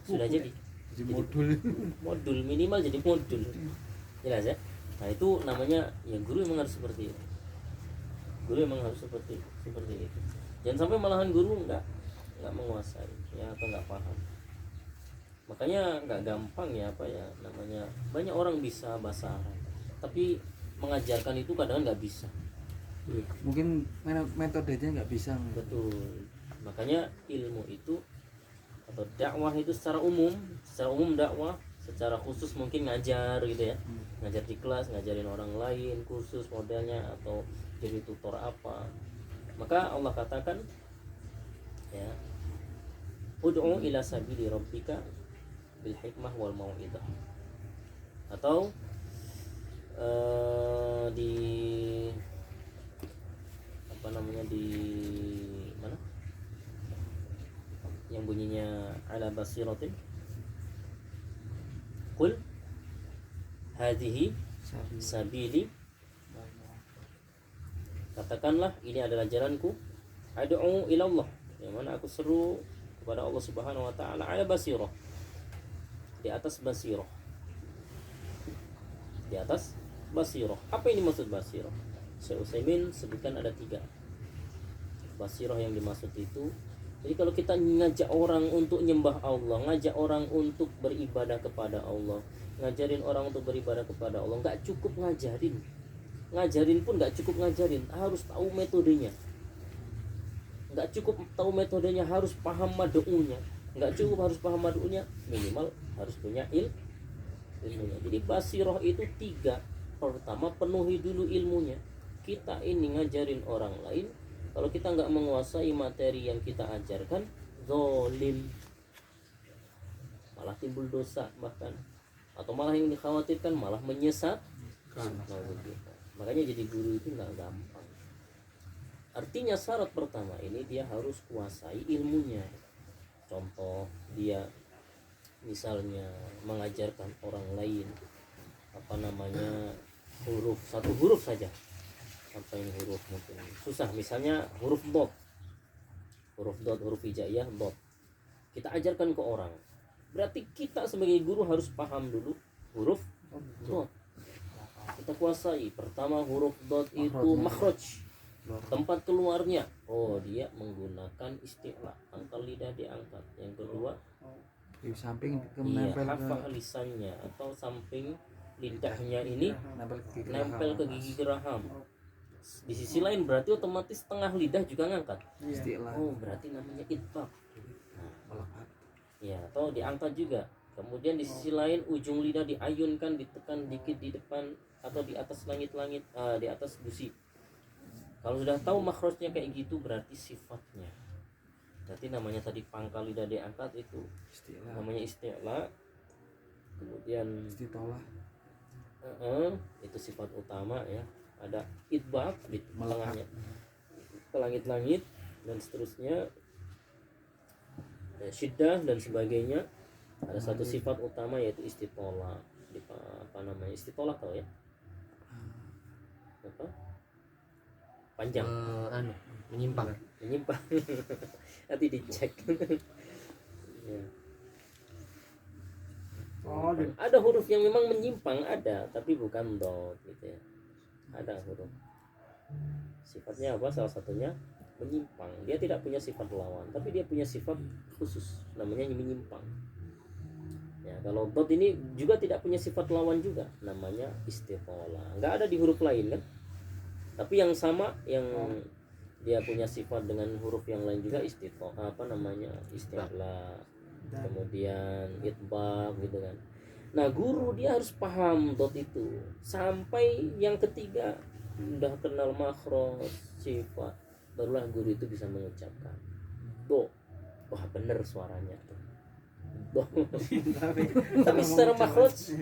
Sudah jadi. Jadi modul. Modul minimal jadi modul. Jelas ya? Nah, itu namanya ya guru memang harus seperti itu. Guru memang harus seperti itu. Jangan sampai malahan guru nggak menguasai ya, atau nggak paham. Makanya nggak gampang ya, apa ya namanya, banyak orang bisa bahasa Arab tapi mengajarkan itu kadang nggak bisa. Mungkin metodenya nggak bisa. Betul. Makanya ilmu itu atau dakwah itu secara umum dakwah, secara khusus mungkin ngajar gitu ya, ngajar di kelas, ngajarin orang lain khusus modelnya, atau jadi tutor apa. Maka Allah katakan ya, ud'u ila sabili rabbika bil hikmah wal mau'idah. Atau di apa namanya, di mana yang bunyinya ala basiratin qul hadhihi sabili, katakanlah ini adalah jalanku, ad'u ila Allah, yang mana aku seru kepada Allah Subhanahu wa taala, ala basirah, di atas basirah. Di atas basirah. Apa ini maksud basirah? Syekh Utsaimin sebutkan ada 3 basirah yang dimaksud itu. Jadi kalau kita ngajak orang untuk nyembah Allah, ngajak orang untuk beribadah kepada Allah, ngajarin orang untuk beribadah kepada Allah, nggak cukup ngajarin pun nggak cukup ngajarin, harus tahu metodenya. Nggak cukup tahu metodenya, harus paham mad'unya. Nggak cukup harus paham mad'unya, minimal harus punya ilmunya. Jadi basirah itu 3 pertama penuhi dulu ilmunya. Kita ini ngajarin orang lain, kalau kita nggak menguasai materi yang kita ajarkan, zolim, malah timbul dosa bahkan, atau malah yang dikhawatirkan malah menyesatkan. Makanya jadi guru itu nggak gampang. Artinya syarat pertama ini dia harus kuasai ilmunya. Contoh, dia misalnya mengajarkan orang lain satu huruf saja, apa yang huruf mungkin susah, misalnya huruf dot, huruf hijaiyah dot, kita ajarkan ke orang, berarti kita sebagai guru harus paham dulu huruf dot, kita kuasai. Pertama huruf dot itu makhraj, tempat keluarnya, oh dia menggunakan isti'la, pangkal lidah diangkat. Yang kedua di samping iya, menempel hafal lisannya atau samping lidahnya ini nempel ke gigi geraham. Di sisi lain berarti otomatis tengah lidah juga ngangkat. istilah. Oh berarti namanya itbaq. Ya, atau diangkat juga. Kemudian di sisi lain ujung lidah diayunkan, ditekan dikit di depan atau di atas langit-langit, di atas gusi. Kalau sudah tahu makhrajnya kayak gitu berarti sifatnya. Berarti namanya tadi pangkal lidah diangkat itu Istilah. namanya isti'la. Kemudian Istitolah. itu sifat utama ya. Ada itbaq di tengahnya ke langit-langit dan seterusnya, syiddah dan sebagainya. Ada satu sifat utama yaitu istitolah. Istitolah tau ya apa, panjang, Menyimpang. menyimpang. Nanti dicek. Ya. Ada huruf yang memang menyimpang, ada, tapi bukan dot gitu ya. Ada huruf sifatnya apa, salah satunya menyimpang. Dia tidak punya sifat lawan, tapi dia punya sifat khusus, namanya menyimpang. Ya, kalau dot ini juga tidak punya sifat lawan juga, namanya istitolah. Nggak ada di huruf lain kan, tapi yang sama yang dia punya sifat dengan huruf yang lain juga istitolah, isti'la, kemudian itbaq gitu kan. Nah guru dia harus paham dot itu sampai yang ketiga, udah kenal makhraj, sifat, barulah guru itu bisa mengucapkan do. Wah bener suaranya tuh do. Tapi secara makhraj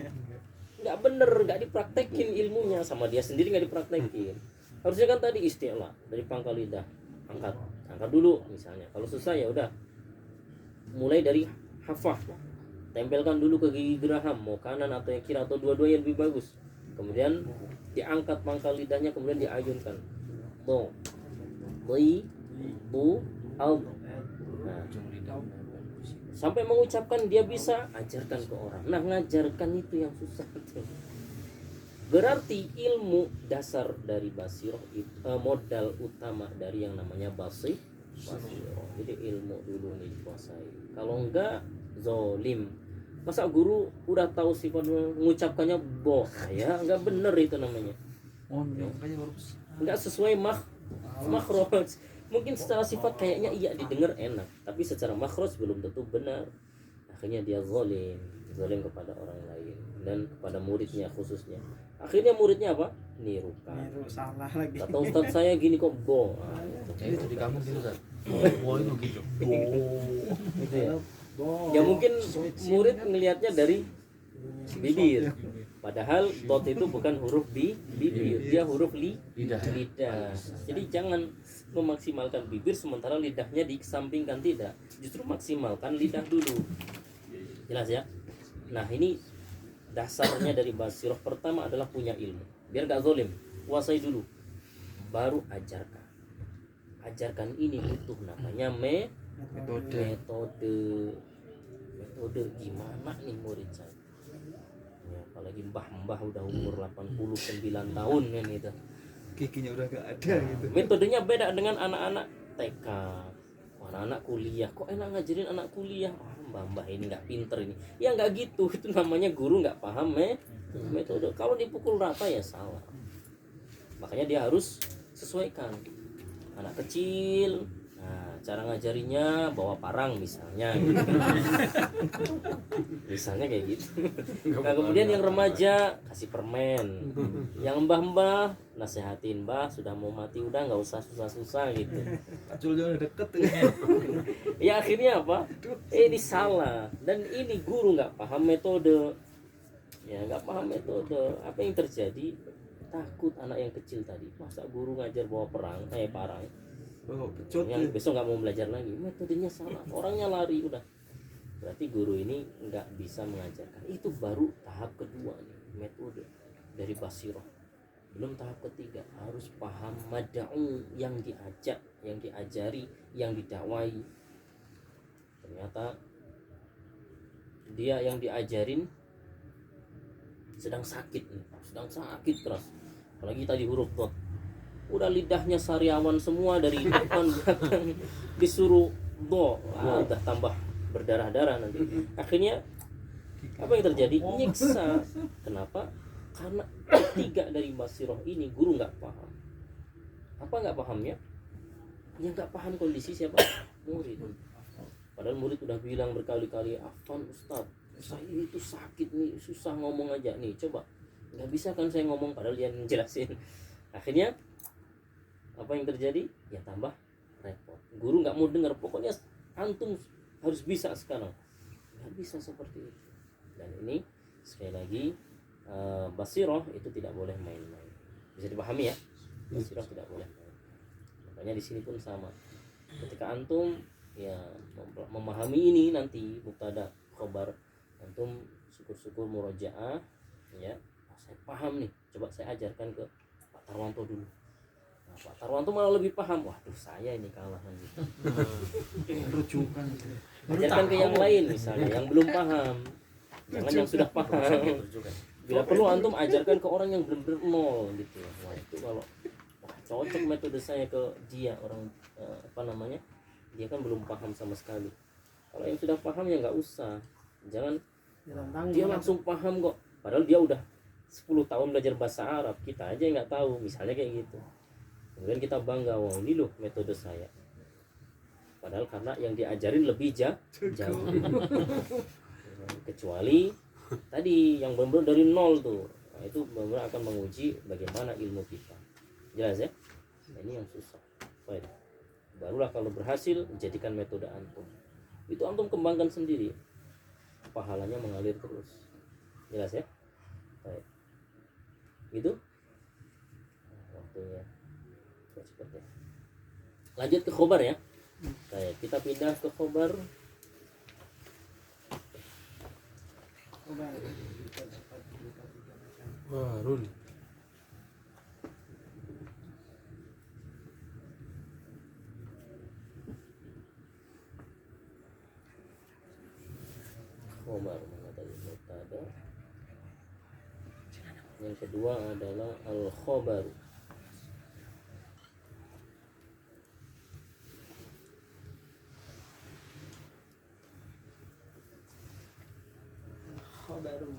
nggak bener, nggak dipraktekin ilmunya, sama dia sendiri nggak dipraktekin. Harusnya kan tadi isti'la dari pangkal lidah, angkat dulu misalnya. Kalau susah ya udah mulai dari hafah, tempelkan dulu ke gigi geraham, mau kanan atau yang kiri atau dua-duanya lebih bagus. Kemudian diangkat pangkal lidahnya, kemudian diayunkan do, bi, bu, al. Nah, sampai mengucapkan dia bisa, ajarkan ke orang. Nah ngajarkan itu yang susah tuh. Berarti ilmu dasar dari basirah modal utama dari yang namanya basirah. Jadi ilmu dulu nih dikuasai. Kalau enggak zolim. Masa guru udah tahu sifat mengucapkannya boh ya, enggak bener itu namanya. Makanya harus Enggak sesuai makhraj. Mungkin secara sifat kayaknya iya didengar enak, tapi secara makhraj belum tentu benar. Akhirnya dia zolim kepada orang lain dan kepada muridnya khususnya. Akhirnya muridnya apa? Nirukan. Salah lagi. Kata ustadz saya gini kok boh. Itu di kampung gitu kan. Oh itu gitu. Gitu ya. Ya mungkin murid ngelihatnya dari bibir. Padahal dot itu bukan huruf bibir, dia huruf lidah. Jadi jangan memaksimalkan bibir sementara lidahnya dikesampingkan, tidak. Justru maksimalkan lidah dulu. Jelas ya? Nah, ini dasarnya dari basirah. Pertama adalah punya ilmu. Biar gak zolim, kuasai dulu. Baru ajarkan. Ajarkan ini butuh namanya metode gimana nih murid saya ya, apalagi mbah udah umur 89 tahun kan gitu, giginya udah gak ada gitu. metodenya beda dengan anak-anak TK, anak-anak kuliah. Kok enak ngajarin anak kuliah? Mbah ini nggak pinter ini ya, nggak gitu. Itu namanya guru nggak paham metode. Kalau dipukul rata ya salah. Makanya dia harus sesuaikan. Anak kecil, nah cara ngajarinya bawa parang misalnya gitu. Misalnya kayak gitu. Nah, kemudian yang remaja kasih permen, yang mbah-mbah nasehatin, mbah sudah mau mati udah nggak usah susah-susah gitu. Acul jangan deket Ya akhirnya apa? Ini salah, dan ini guru nggak paham metode, ya nggak paham metode. Apa yang terjadi? Takut anak yang kecil tadi, masa guru ngajar bawa parang, Oh, pecut yang besok nggak mau belajar lagi, metodenya salah, orangnya lari udah. Berarti guru ini nggak bisa mengajarkan. Itu baru tahap kedua nih, metode dari basiroh. Belum tahap ketiga, harus paham mad'u yang diajak, yang diajari, yang didakwai. Ternyata dia yang diajarin sedang sakit nih, sedang sakit keras. Apalagi tadi huruf dot, udah lidahnya sariawan semua dari depan belakang, disuruh do, udah tambah berdarah-darah nanti. Akhirnya apa yang terjadi? Nyiksa. Kenapa? Karena ketiga dari basiroh ini guru nggak paham. Apa nggak pahamnya? Ya nggak paham kondisi siapa? Murid. Padahal murid udah bilang berkali-kali, Afwan Ustadz, saya itu sakit nih, susah ngomong aja nih, coba. Nggak bisa kan saya ngomong, padahal dia ngejelasin. Akhirnya apa yang terjadi? Ya tambah repot. Guru nggak mau dengar, pokoknya antum harus bisa sekarang. Nggak bisa seperti itu. Dan ini sekali lagi basiroh itu tidak boleh main-main. Bisa dipahami ya? Basiroh tidak boleh main. Makanya di sini pun sama. Ketika antum ya memahami ini nanti mubtada khobar, antum syukur-syukur murojaah ya. Saya paham nih, coba saya ajarkan ke Pak Tarwanto dulu. Nah, Pak Tarwanto malah lebih paham. Waduh, saya ini kalah nanti. rujukan. Ajarkan ke yang lain misalnya, yang belum paham. Jangan yang sudah paham. Bila perlu antum ajarkan ke orang yang benar-benar nol gitu. Wah, itu kalau cocok metode saya ke dia, orang dia kan belum paham sama sekali. Kalau yang sudah paham ya nggak usah. Jangan dia langsung paham kok. Padahal dia udah 10 tahun belajar bahasa Arab, kita aja nggak tahu, misalnya kayak gitu. Kemudian kita bangga, wah ini loh metode saya. Padahal karena yang diajarin lebih jauh. Kecuali tadi yang benar-benar dari nol tuh, nah, itu benar-benar akan menguji bagaimana ilmu kita. Jelas ya? Nah, ini yang susah. Baik. Barulah kalau berhasil jadikan metode antum. Itu antum kembangkan sendiri. Pahalanya mengalir terus. Jelas ya? Baik. Gitu? Nah, waktunya cepat ya. Lanjut ke khobar ya. Baik, kita pindah ke khobar. Baru nih. Khobar mana tadi? Mubtada. Yang kedua adalah al-khobar. Khobaru.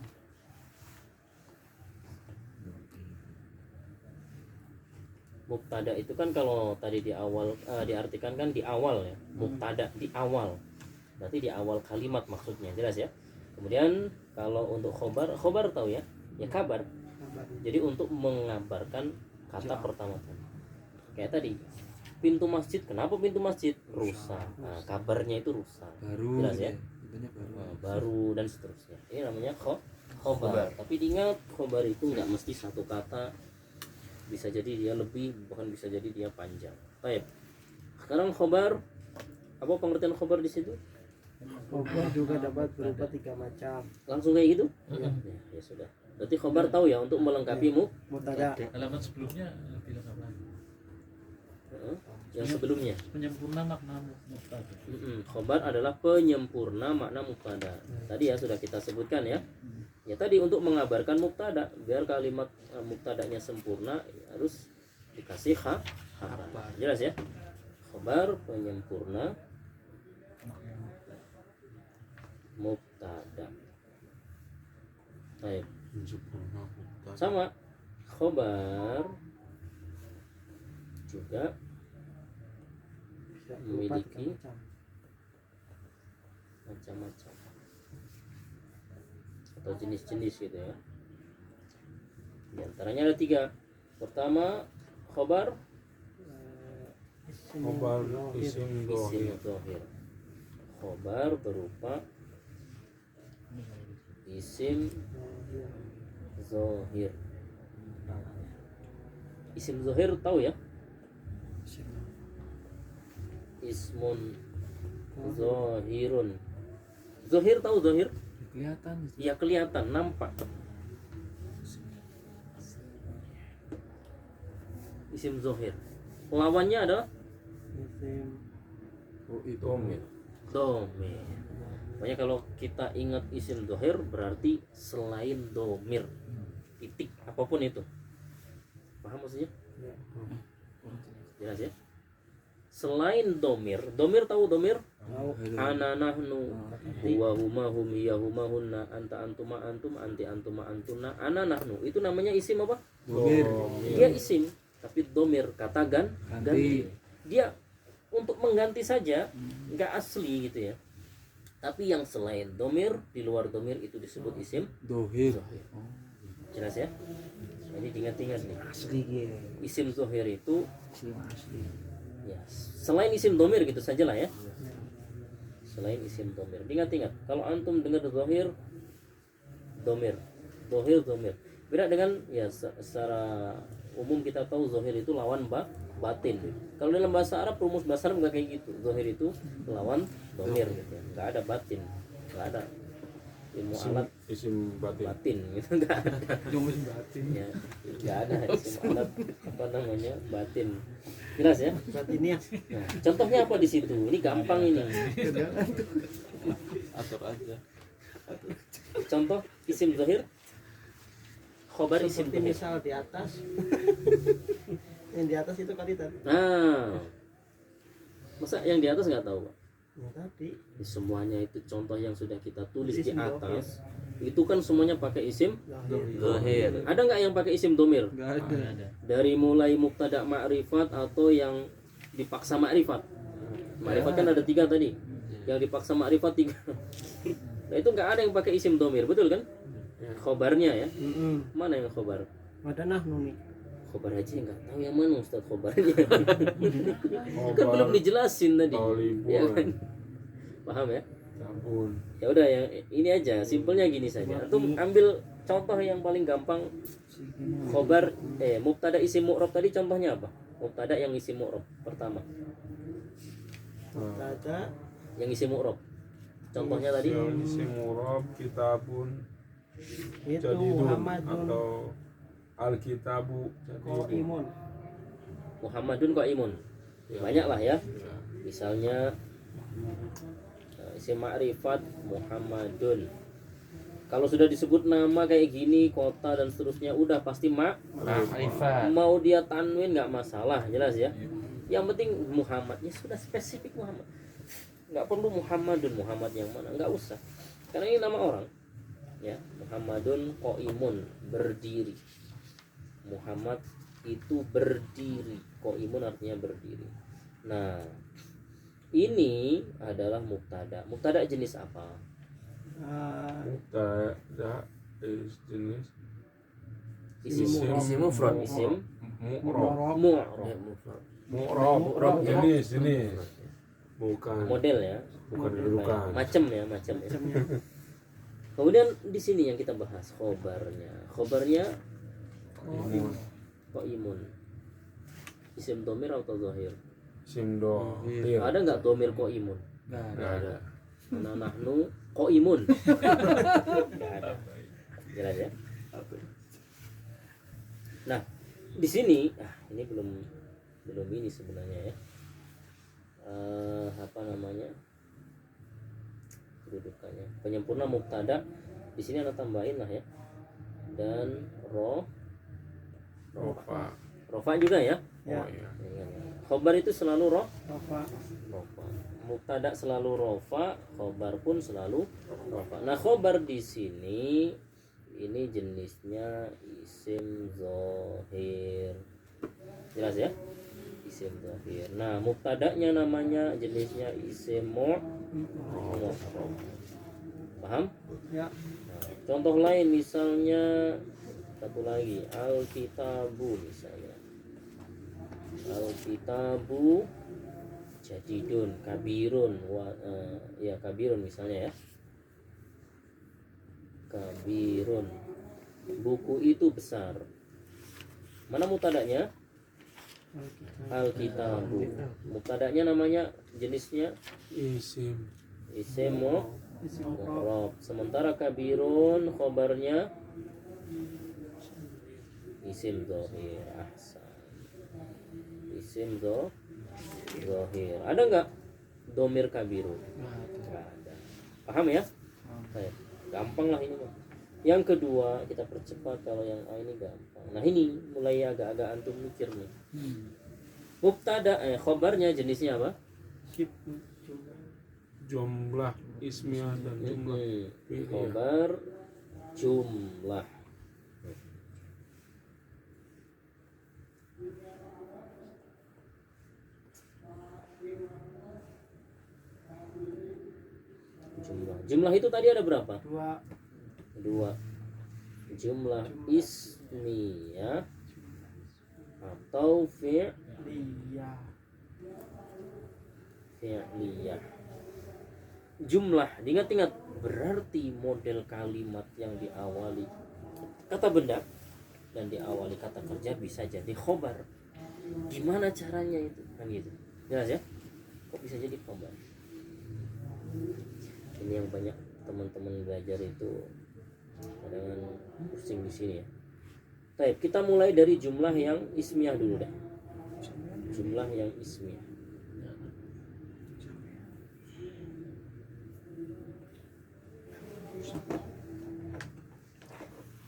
Mubtada itu kan kalau tadi di awal diartikan kan di awal ya. Mubtada di awal. Berarti di awal kalimat maksudnya, jelas ya. Kemudian kalau untuk khobar tahu ya? Ya kabar. Jadi untuk mengabarkan kata pertama tadi. Kayak tadi, pintu masjid, kenapa pintu masjid rusak? Nah, kabarnya itu rusak. Baru Jelas ya? Intinya baru. Nah, baru dan seterusnya. Ini namanya khobar. Tapi diingat, khobar itu nggak mesti satu kata. Bisa jadi dia lebih, bahkan bisa jadi dia panjang. Baik. Sekarang khobar, apa pengertian khobar di situ? Khobar juga dapat berupa 3 macam. Langsung kayak gitu? Ya sudah. Berarti khobar tahu ya untuk melengkapi Mubtada. Halaman sebelumnya lebih lengkap lagi. yang sebelumnya. Penyempurna makna mubtada. Khobar adalah penyempurna makna mubtada. Tadi ya sudah kita sebutkan ya. Ya tadi untuk mengabarkan mubtada, biar kalimat mubtadanya sempurna harus dikasih khabar. Jelas ya? Khobar penyempurna mubtada. Baik. Sama khobar juga Tidak berupa memiliki macam. macam-macam atau jenis-jenis gitu ya. Di antaranya ada 3. Pertama, khobar Khobar isim isim dohir. dhohir. Khobar berupa isim zohir. Isim zohir tahu ya? Ismun zohirun. Zohir tahu zohir? Kelihatan. Ya kelihatan, nampak. Isim zohir. Lawannya adalah Isim Domir. domir. Makanya kalau kita ingat isim zohir berarti selain domir, titik apapun itu. Paham maksudnya? Jelas ya? Selain domir, domir tahu domir? Ana nahnu huwa huma hum hiya huma hunna anta antuma antum anti antuma antuna ana nahnu. Itu namanya isim apa? Domir. Dia isim tapi domir kata ganti. Ganti. Dia untuk mengganti saja, nggak asli gitu ya. Tapi yang selain domir, di luar domir itu disebut isim. Dohir. Jelas ya? Jadi ingat-ingat nih. asli gitu. Isim zohir itu Isim asli. ya selain isim domir gitu saja lah ya. Selain isim domir, ingat-ingat. Kalau antum dengar zohir, domir, zohir, domir. Beda dengan ya secara umum kita tahu zohir itu lawan batin. Kalau dalam bahasa Arab, rumus bahasa Arab nggak kayak gitu. Zohir itu lawan domir gitu. Nggak ada batin, nggak ada ilmu alat Isim batin. batin gitu, nggak ada. Jumus batin. Ya, nggak ada isim alat apa namanya batin. Jelas ya? Berarti ini ya. Nah, contohnya apa di situ? Ini gampang ini. Atur aja. Contoh isim zahir, khobar isim Seperti zahir. misal di atas. Yang di atas itu kali tadi. Nah, masa yang di atas nggak tahu, Pak? Ya tadi. Di semuanya itu contoh yang sudah kita tulis di Isim atas. Itu kan semuanya pakai isim Zahir. Ada nggak yang pakai isim domir? Enggak ada. Dari mulai mubtada ma'rifat atau yang dipaksa ma'rifat. Ma'rifat kan ada 3 tadi. Yang dipaksa ma'rifat 3. Nah itu nggak ada yang pakai isim domir, betul kan? Khobarnya ya. Mana yang khobar? Ada nahnu nih. Khobar aja nggak tahu yang mana Ustaz khobarnya. Kan belum dijelasin tadi. Talibun. Ya kan? Paham ya? Tabun. Ya udah yang ini aja, simpelnya gini saja. Antum ambil contoh yang paling gampang. Khobar mubtada isim mu'rab tadi contohnya apa? Mubtada yang isim mu'rab pertama. Ada Yang isim mu'rab. Contohnya tadi Yang isim murab, kitabun, itu jadidun Muhammadun atau alkitabu jadidun. Qaimun. Muhammadun qaimun. Banyak lah ya. Misalnya isim ma'rifat Muhammadun. Kalau sudah disebut nama kayak gini, kota dan seterusnya, udah pasti Ma'rifat. mau dia tanwin nggak masalah, jelas ya. Yang penting Muhammadnya sudah spesifik Muhammad. Nggak perlu Muhammadun, Muhammad yang mana, nggak usah. Karena ini nama orang. Ya, Muhammadun qaimun, berdiri. Muhammad itu berdiri. Qaimun artinya berdiri. Nah, ini adalah mubtada. Mubtada jenis apa? Mubtada jenis Isim mufrad. Isim mu'rab. mu'rab. Mu'rab jenis bukan Model ya. bukan kedudukan. Macam ya. Kemudian di sini yang kita bahas khobarnya. Khobarnya qaimun. Isim domir atau zahir? Isim dohir. Ada nggak domir qaimun? Nggak ada. Ana nahnu qaimun. Nggak ada. Jelas ya? Nah, di sini ini belum ini sebenarnya ya. Apa namanya? Kedudukannya. Penyempurna mubtada di sini ada tambahin lah ya. Dan Rofa. rofa juga ya. Oh iya. Khobar itu selalu Rafa. rofa. Mubtada selalu rofa, khobar pun selalu rofa. Nah, khobar di sini ini jenisnya isim zohir. Jelas ya? Isim dhahir. Nah, mubtada'nya namanya jenisnya isim mu'rab. Paham? Ya. Nah, contoh lain misalnya satu lagi al-kitabu misalnya. Al-kitabu jadidun, kabirun, ya kabirun misalnya ya. Kabirun. Buku itu besar. Mana mubtada'nya? Al-kitabu. Mubtada'nya namanya jenisnya Isim. isim mu'rab. Sementara kabirun khobarnya isim dhahir. Ahsan. Isim dhahir. Ada nggak domir kabirun? Nggak ada. Paham ya? Baik. Gampang lah ini mah. Yang kedua kita percepat, kalau yang A ini gampang. Nah ini mulai agak-agak antum mikir nih. Mubtada khobarnya jenisnya apa? Jumlah ismiyah dan jumlah fi'liyah. Khobar jumlah. Jumlah itu tadi ada berapa? Dua. Jumlah ismiyah atau fi'liyah. Jumlah, diingat-ingat, berarti model kalimat yang diawali kata benda dan diawali kata kerja bisa jadi khobar. Gimana caranya itu? Kan gitu. Jelas ya? Kok bisa jadi khobar? Ini yang banyak teman-teman belajar itu kadang pusing di sini ya. Baik, kita mulai dari jumlah yang ismiyah dulu deh. Jumlah yang ismiyah.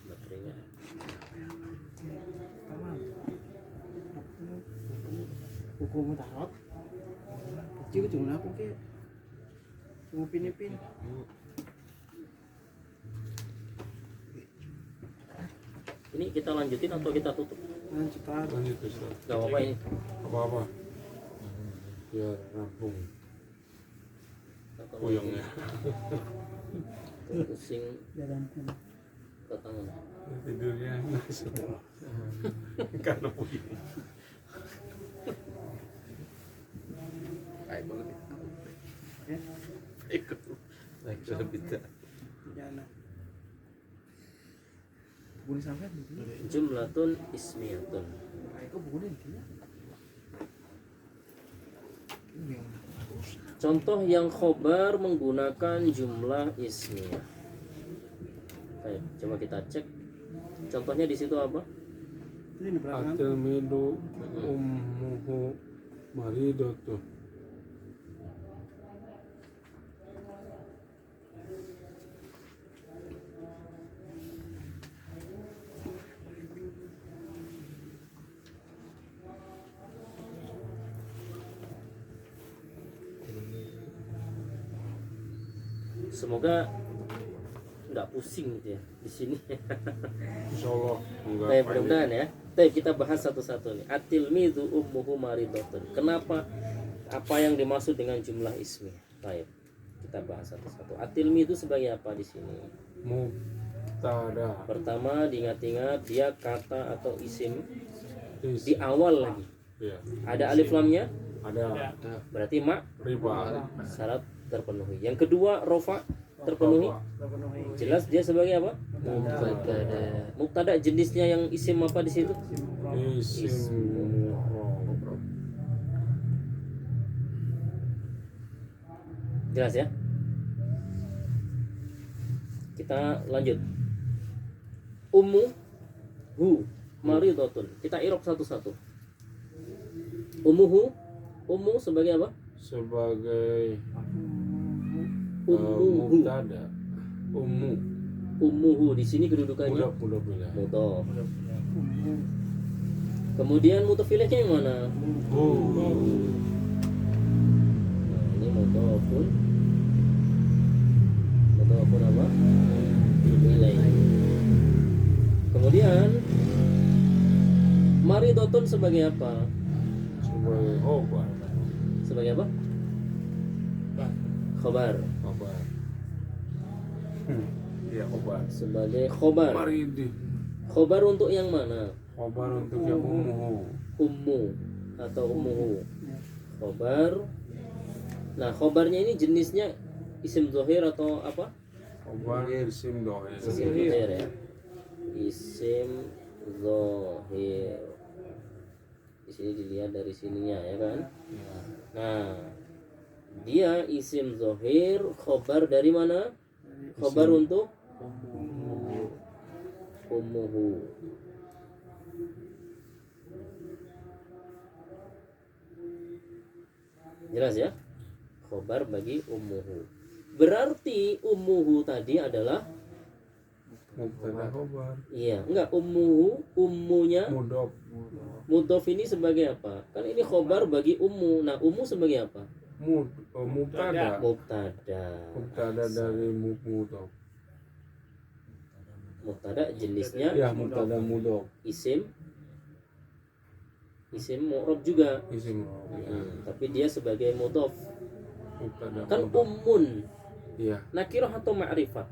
Baterainya. Buku mutarot. Kecil cuma aku ke. Cuma pin. Ini kita lanjutin atau kita tutup? Lanjutkan. Lanjut Ustaz. Gak apa-apa ini. Apa-apa. Biar rampung puyengnya. Pusing ke tangan. Tidurnya enak semua. Karena puyeng. Kayak banget. Ya. Ikut. Baik, sudah bisa. Jana. Buku sampai nanti. Jumlatun ismiyatun. Itu buku nanti. Contoh yang khobar menggunakan jumlah ismiyah. Baik, coba kita cek. Contohnya di situ apa? Ini di belakang. At-tilmidu ummuhu maridatu. Semoga nggak pusing gitu ya di sini. Insyaallah enggak. Baik, mudah-mudahan ya. Baik, kita bahas satu-satu nih. At-tilmidu ummuhu maridatun. Kenapa? Apa yang dimaksud dengan jumlah ismi? Baik, kita bahas satu-satu. At-tilmidu sebagai apa di sini? Mubtada. Pertama, diingat-ingat dia kata atau isim Is. di awal lagi. Ya. Ada alif lamnya, Ada berarti ma riba. syarat terpenuhi. Yang kedua, rofa terpenuhi. Jelas dia sebagai apa? Mubtada. Jenisnya yang isim apa di situ? Isim mu'rab. Jelas ya? Kita lanjut. Ummu hu maridotun. Kita irok satu-satu. Ummuhu, ummu sebagai apa? Sebagai Ummuhu. mubtada. Ummu. Ummuhu di sini kedudukannya Mudah bilang. mudhof. Kemudian mudhof ilaihnya yang mana? Nah, ini mudhofun. Mudhofun apa? Ilaih. Kemudian Maridotun sebagai apa? sebagai khobar. Sebagai apa? Khobar. Khobar. Iya khobar. Sebagai khobar. Maridi. Khobar untuk yang mana? Khobar untuk yang umum. Ummu atau ummuhu. Khobar. Nah, khobarnya ini jenisnya isim zahir atau apa? Khobar isim dohir. Isim zahir ya. Isim zahir. Di sini dilihat dari sininya ya kan? Nah, dia isim zahir, khobar dari mana? Khobar untuk ummuhu. Jelas ya? Khobar bagi ummuhu. Berarti ummuhu tadi adalah Mubtada khobar. iya, enggak ummuhu, ummunya Mudhof. mudhof ini sebagai apa? Kan ini khobar bagi ummu. Nah, ummu sebagai apa? Mubtada. Mubtada. Mubtada dari mudhof. Mubtada jenisnya Ya, mubtada mudhof. isim mu'rab juga. Isim. Tapi dia sebagai mudhof. Mubtada Kan mudhof. ummun. Iya. Nakirah atau ma'rifah?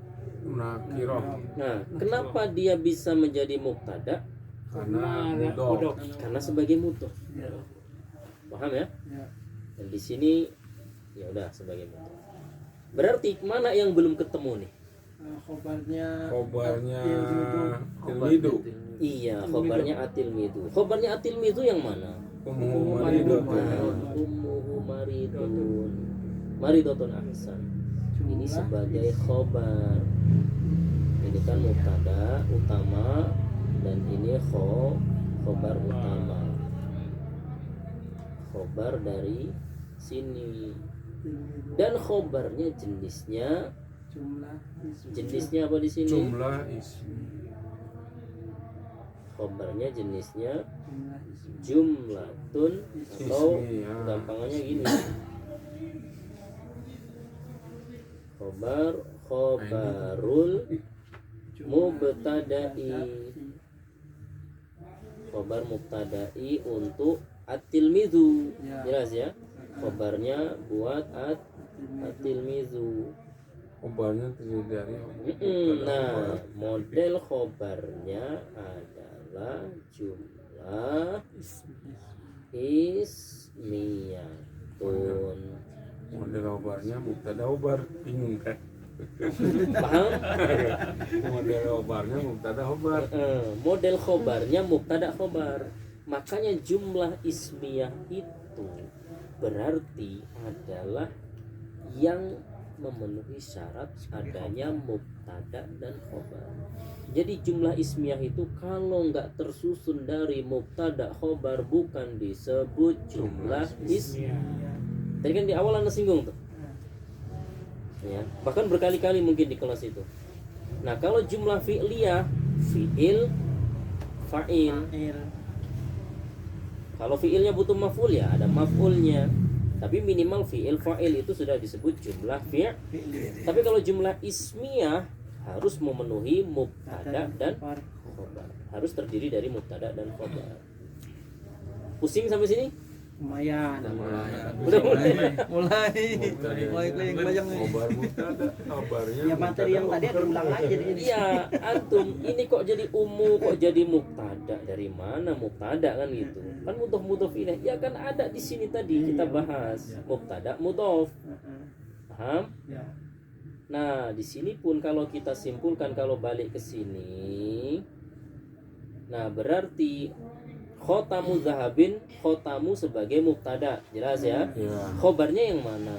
Nakirah. Nah, kenapa dia bisa menjadi mubtada? Karena mudhof. Karena sebagai mudhof. Paham ya? Ya. Dan di sini ya udah sebagai mudhof. Berarti mana yang belum ketemu nih? Khobarnya Khobarnya Khobar tilmidu. Iya, khobarnya atil midu. Khobarnya atil midu yang mana? Umum Nah, maridotun. ummuhu maridun. Maridotun ahsan. Ini sebagai khobar. Ini kan mubtada utama dan ini khobar utama. Khobar dari sini. Dan khobarnya jenisnya apa di sini? Jumlah isim. Khobarnya jenisnya jumlatun atau Ismiyah. gampangannya gini. Khobarul mubtada'i. Khobar mubtada'i untuk at-tilmizu. Jelas ya? Khobarnya buat at-tilmizu. Khobarnya terdiri dari Nah, model khobarnya adalah jumlah ismiyatun. model khobarnya mubtada khobar. Bingung kan? Paham? Model khobarnya mubtada khobar. Model khobarnya mubtada khobar. Makanya jumlah ismiyah itu berarti adalah yang memenuhi syarat adanya mubtada dan khobar. Jadi jumlah ismiyah itu kalau nggak tersusun dari mubtada khobar bukan disebut jumlah ismiyah. Tadi kan di awal anda singgung tuh, ya bahkan berkali-kali mungkin di kelas itu. Nah kalau jumlah fi'liyah, fi'il, fa'il. Kalau fi'ilnya butuh maf'ul ya ada maf'ulnya. Tapi minimal fi'il fa'il itu sudah disebut jumlah fi'il. Tapi kalau jumlah ismiyah harus memenuhi mubtada dan khobar. Harus terdiri dari mubtada dan khobar. Pusing sampai sini? lumayan. Udah mulai. mulai kelayang nih. Khobar mubtada khobarnya. Ya materi yang tadi ada ulang lagi jadi Iya, antum ini kok jadi umum, kok jadi mubtada? Dari mana mubtada kan gitu? Kan mudhof ilaih. Ya kan ada di sini tadi kita bahas mubtada mudhof. Paham? Ya. Nah, di sini pun kalau kita simpulkan kalau balik ke sini, nah berarti khotamu zahabin, khotamu sebagai mubtada, jelas ya? Ya. Khobarnya yang mana?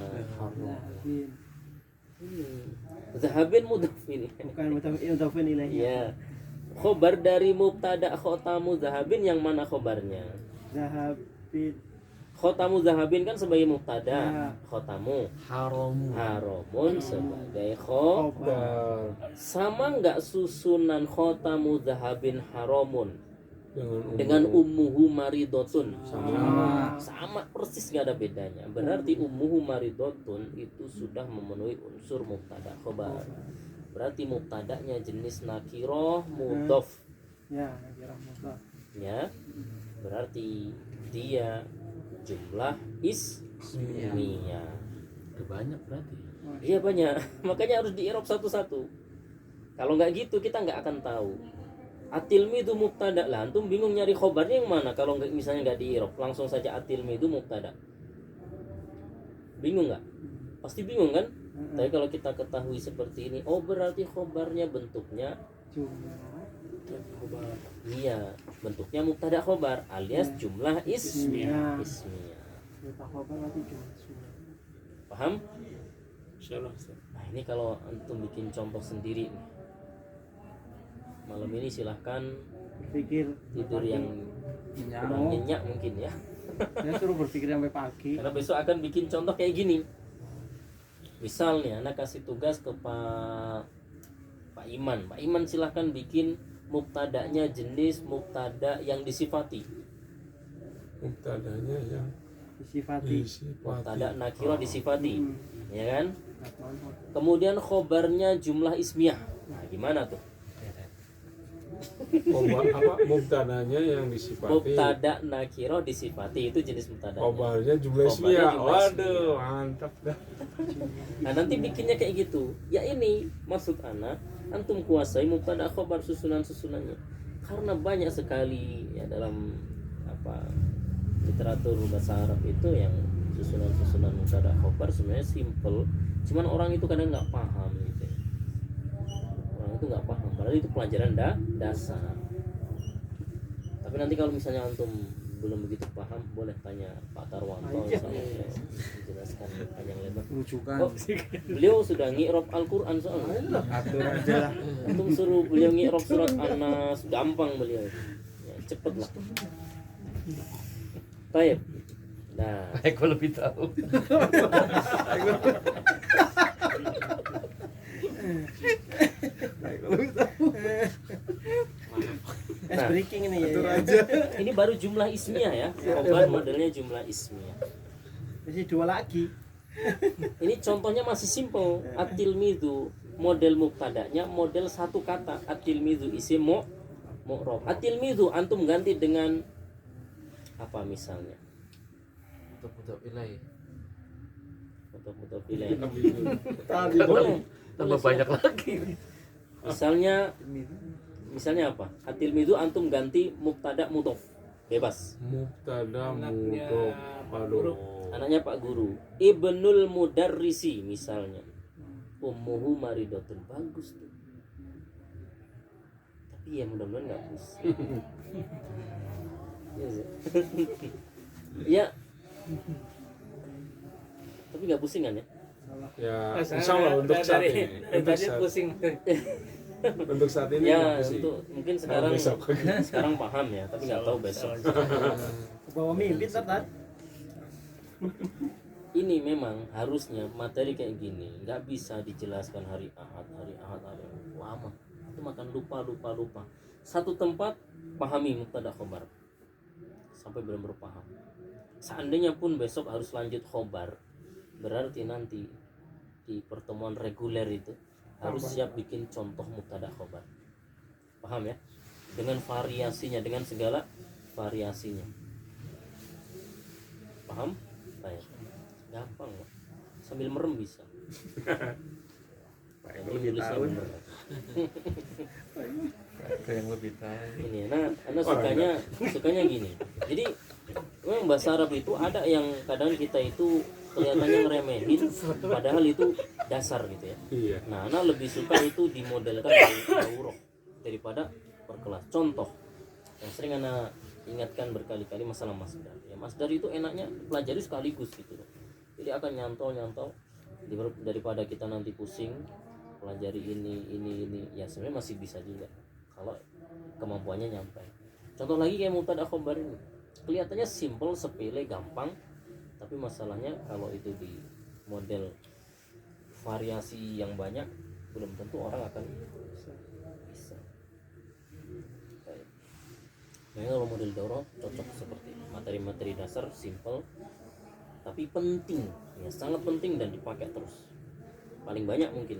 Zahabin mudhof ini. Bukan mudhofin ilaih. Ya. Khobar dari mubtada khotamu zahabin yang mana khobarnya? Zahabin Khotamu zahabin kan sebagai mubtada, Ya. khotamu Haramu. haromun sebagai Khobar sama nggak susunan khotamu zahabin haromun dengan dengan ummuhu maridotun? sama. Sama persis, nggak ada bedanya. Berarti ummuhu maridotun itu sudah memenuhi unsur mubtada khobar. Berarti mubtadanya jenis nakiroh mudhof. ya kira mudhof. ya berarti dia jumlah ismiyah. Banyak berarti. Iya banyak. Makanya harus di i'rab satu-satu. Kalau nggak gitu kita nggak akan tahu. Atilmi itu mubtada lah. Antum bingung nyari khobarnya yang mana kalau nggak misalnya nggak di i'rab, langsung saja atilmi itu mubtada. Bingung nggak? Pasti bingung kan? Tapi kalau kita ketahui seperti ini, oh berarti khobarnya bentuknya iya, bentuknya mubtada khobar alias jumlah ismiyah. Paham? Insyaallah. Nah ini kalau antum bikin contoh sendiri nih. Malam ini silahkan Berpikir tidur yang kurang nyenyak mungkin ya. saya suruh berpikir sampai pagi. Karena besok akan bikin contoh kayak gini. Misal nih, anak kasih tugas ke Pak Iman. Pak Iman silahkan bikin mubtadanya jenis mubtada yang disifati. Mubtadanya yang Disifati. Mubtada nakiro disifati, Hmm. ya kan? Kemudian khobarnya jumlah ismiyah. Nah, gimana tuh? mubtadanya yang disifati. Mubtada nakiro disifati itu jenis mubtada. Khobarnya jumlah Khobarnya ismiyah. jumlah ismiyah. Waduh, mantap dah. Nah, nanti bikinnya kayak gitu. Ya ini maksud ana, antum kuasai mubtada khobar susunan-susunannya. Karena banyak sekali ya dalam literatur bahasa Arab itu yang susunan-susunan mubtada khobar sebenarnya simple, cuman orang itu kadang nggak paham gitu. Orang itu nggak paham, padahal itu pelajaran dasar. Tapi nanti kalau misalnya antum belum begitu paham, boleh tanya Pak Tarwanto misalnya, menjelaskan panjang lebar. Rujukan. Oh, beliau sudah ngi'rab Al-Quran soalnya. Atur aja lah. Antum suruh beliau ngi'rab surat An-Nas, gampang beliau. Ya, cepet lah. Baik. Nah, Aku lebih tahu. Nah, Breaking ini ya. ini baru jumlah ismiyah ya. Khobar modelnya jumlah ismiyah. Masih dua lagi. Ini contohnya masih simple. At-tilmidhu model mubtadanya model satu kata. At-tilmidhu isim mu'rab. At-tilmidhu antum ganti dengan apa misalnya? Untuk wilayah. Foto-foto pilih. Tadi Boleh. Tambah banyak lagi. Misalnya apa? At-tilmidhu antum ganti mubtada mudhof. Bebas. mubtada mudhof. Aduh. Anaknya Pak Guru, Ibnul Mudarrisi misalnya, Ummuhu Maridatun, bagus tuh. Tapi ya mudah-mudahan nggak pusing. Iya sih. Ya. Tapi nggak pusing kan ya? Ya, insyaallah untuk saat ini. Untuk saat ini Ya nggak pusing. untuk mungkin sekarang besok. sekarang paham ya, tapi nggak tahu besok. Bawa mimpi ntar. Ini memang harusnya materi kayak gini nggak bisa dijelaskan hari Ahad lama itu makan lupa satu tempat pahami mubtada khobar sampai benar-benar paham. Seandainya pun besok harus lanjut khobar, berarti nanti di pertemuan reguler itu harus siap bikin contoh mubtada khobar, paham ya, dengan variasinya, dengan segala variasinya, paham? Baik. Gampang lah. Sambil merem bisa. Lebih tahu. Ada yang lebih tahu. Ini anak sukanya gini. Jadi memang bahasa Arab itu ada yang kadang kita itu kelihatannya ngeremehin, padahal itu dasar gitu ya. Iya. Nah, anak lebih suka itu dimodelkan dari huruf daripada per kelas. Contoh yang sering anak ingatkan berkali-kali masalah masdar. Ya, masdar itu enaknya pelajari sekaligus gitu loh. Jadi akan nyantol daripada kita nanti pusing pelajari ini ya sebenarnya masih bisa juga kalau kemampuannya nyampe. Contoh lagi kayak mubtada khobar ini. Kelihatannya simple, sepele, gampang, tapi masalahnya kalau itu di model variasi yang banyak belum tentu orang akan bisa. Nah, kalau model Doro cocok seperti materi-materi dasar simple tapi penting, ya sangat penting dan dipakai terus. Paling banyak mungkin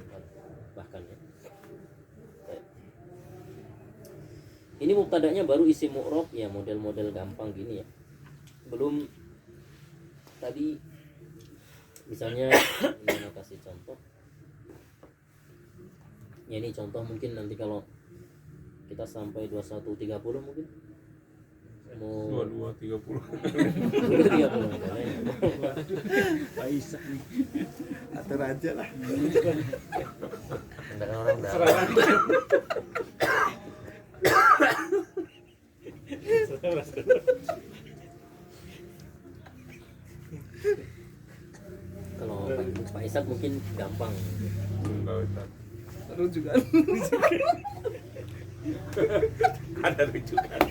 bahkan ya. Ini mubtada'nya baru isim mu'rab ya, model-model gampang gini ya. Belum tadi misalnya ini mau kasih contoh. Ya ini contoh mungkin nanti kalau kita sampai 21.30 mungkin mau 22.30. 22.30 boleh. Pak Isa nih. Atur aja lah. Hendak orang dalam. Kalau Pak Isak mungkin gampang. Enggak Ustaz. Rujukan. Ada rujukan.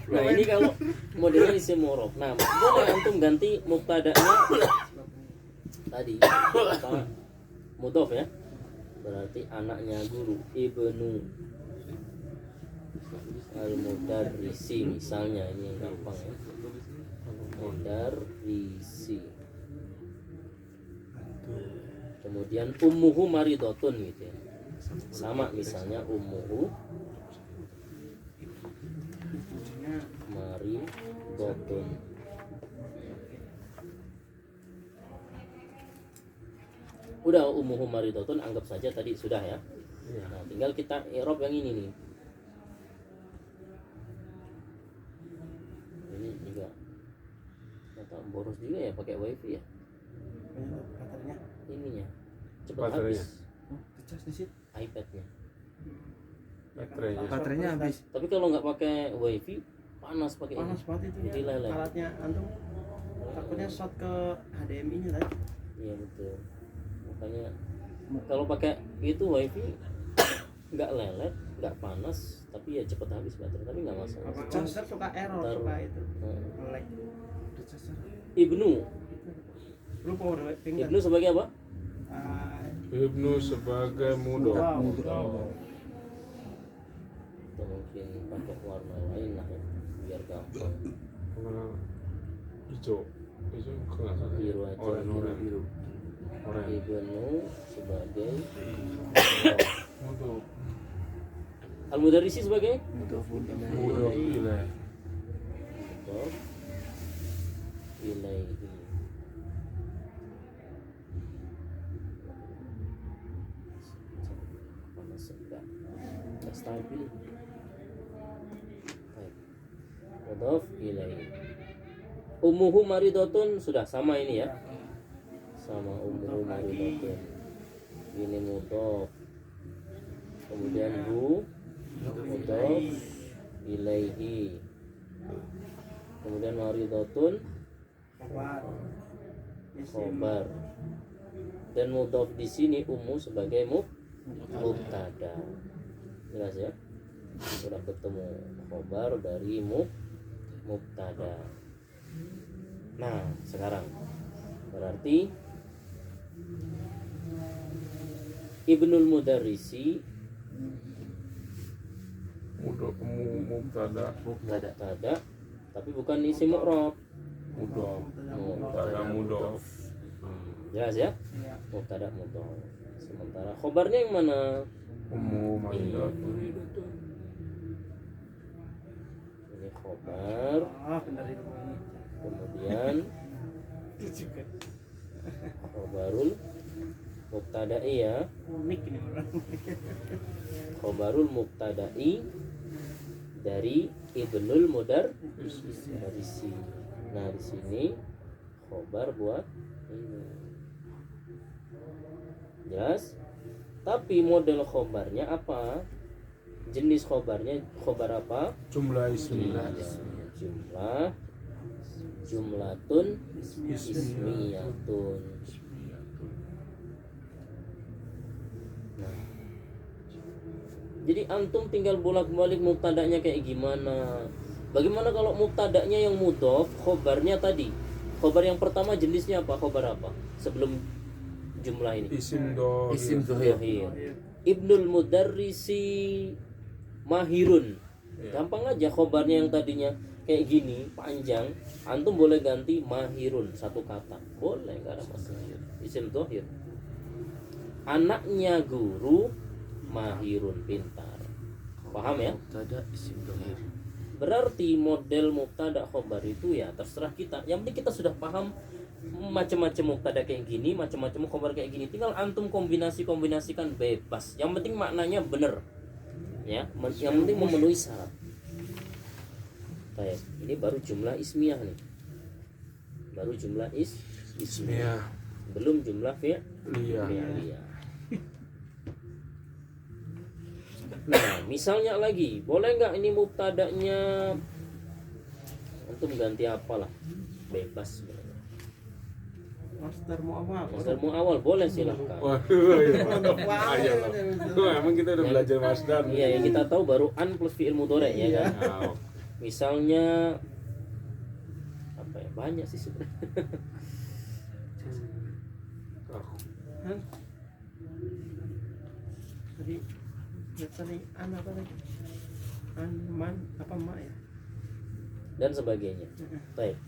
Nah ini kalau modelnya isim mu'rab. Nah boleh antum ganti mubtada'nya tadi apa mudhof ya, berarti anaknya guru, ibnu al-mudarrisi misalnya, ini yang gampang ya, mudarrisi. Kemudian ummuhu maridotun gitu ya, sama misalnya ummuhu maridotun. Udah ummuhu maridotun anggap saja tadi sudah ya. Nah, tinggal kita i'rab yang ini nih. Ini juga kata boros juga ya pakai wifi ya. Baterainya. Ininya cepat Baterainya. habis Dicas di situ. iPadnya. Baterainya. Baterainya habis. Tapi kalau nggak pakai wifi panas pakai Panas ini. banget itu Jadi ya. leleh. Alatnya antum takutnya short ke HDMI-nya tadi. Iya betul. Makanya kalau pakai itu wifi nggak lelet, nggak panas, tapi ya cepet habis baterai, tapi nggak masalah. Apa charger suka error, Taruh. suka itu. Hmm. Lag. Ibnu, Lu power bank Ibnu sebagai apa? Ibnu sebagai mudhof. Atau mungkin pakai warna lain lah ya, biar gampang. Warna hijau. Hijau enggak salah. Biru aja. Oranye. Biru. Oranye. Ibnu sebagai Mudhof. Al-Mudarrisi sebagai Mudhof ilaih. mudhof ilaihi. Panas enggak stabil. Baik. Mudhof ilaihi. Ummuhu maridotun sudah sama ini ya. Sama ummuhu maridotun. Ini mudhof. Kemudian hu mudhof ilaihi. Kemudian maridotun khobar. Dan mudhof di sini ummu sebagai mubtada. Jelas ya? Sudah ketemu khobar dari mubtada. Nah, sekarang berarti Ibnul Mudarrisi Mudhof mubtada. mubtada tapi bukan isim mu'rab. Mudhof. Mubtada mudhof. Jelas ya? Mubtada mudhof. Sementara khobarnya yang mana? Ummu ma'idatun. Ini khobar, Bener itu. kemudian Itu juga khobarul mubtada'i ya. unik ini orang. Khobarul mubtada'i dari Ibnul Mudarrisi. Nah, di sini khobar buat ini. Jelas? Tapi model khobarnya apa? Jenis khobarnya khobar apa? Jumlah ismi. Jumlah jumlatun ismiyatun. Nah, jadi antum tinggal bolak-balik mubtada'nya kayak gimana. Bagaimana kalau mubtada'nya yang mudhof, khobarnya tadi? Khobar yang pertama jenisnya apa? Khobar apa? Sebelum jumlah ini. Isim dohir. Isim dohir. Dohir. Ibnul Mudarrisi mahirun. Gampang aja khobarnya yang tadinya kayak gini panjang, antum boleh ganti mahirun satu kata. Boleh, enggak ada masalah. Isim dohir. Anaknya guru mahirun pintar. Paham ya? Mubtada isim dhamir. Berarti model mubtada khobar itu ya terserah kita. Yang penting kita sudah paham macam-macam mubtada kayak gini, macam-macam khobar kayak gini. Tinggal antum kombinasikan bebas. Yang penting maknanya bener. Ya, yang penting memenuhi syarat. Baik, ini baru jumlah ismiyah nih. Baru jumlah ismiyah. Belum jumlah fi'liyah. Nah, misalnya lagi, boleh nggak ini mubtadanya antum ganti apalah? Bebas sebenarnya. Master muawal. Masdar muawal boleh silahkan. Waduh, iya, mantap. Ayolah. Wah, emang kita udah belajar masdar. Iya, yang kita tahu baru an plus fi'il mudhari ya kan. Nah, Misalnya apa ya? Banyak sih sebenarnya. Tadi tadi apa lagi? Man apa mak ya? Dan sebagainya. Baik.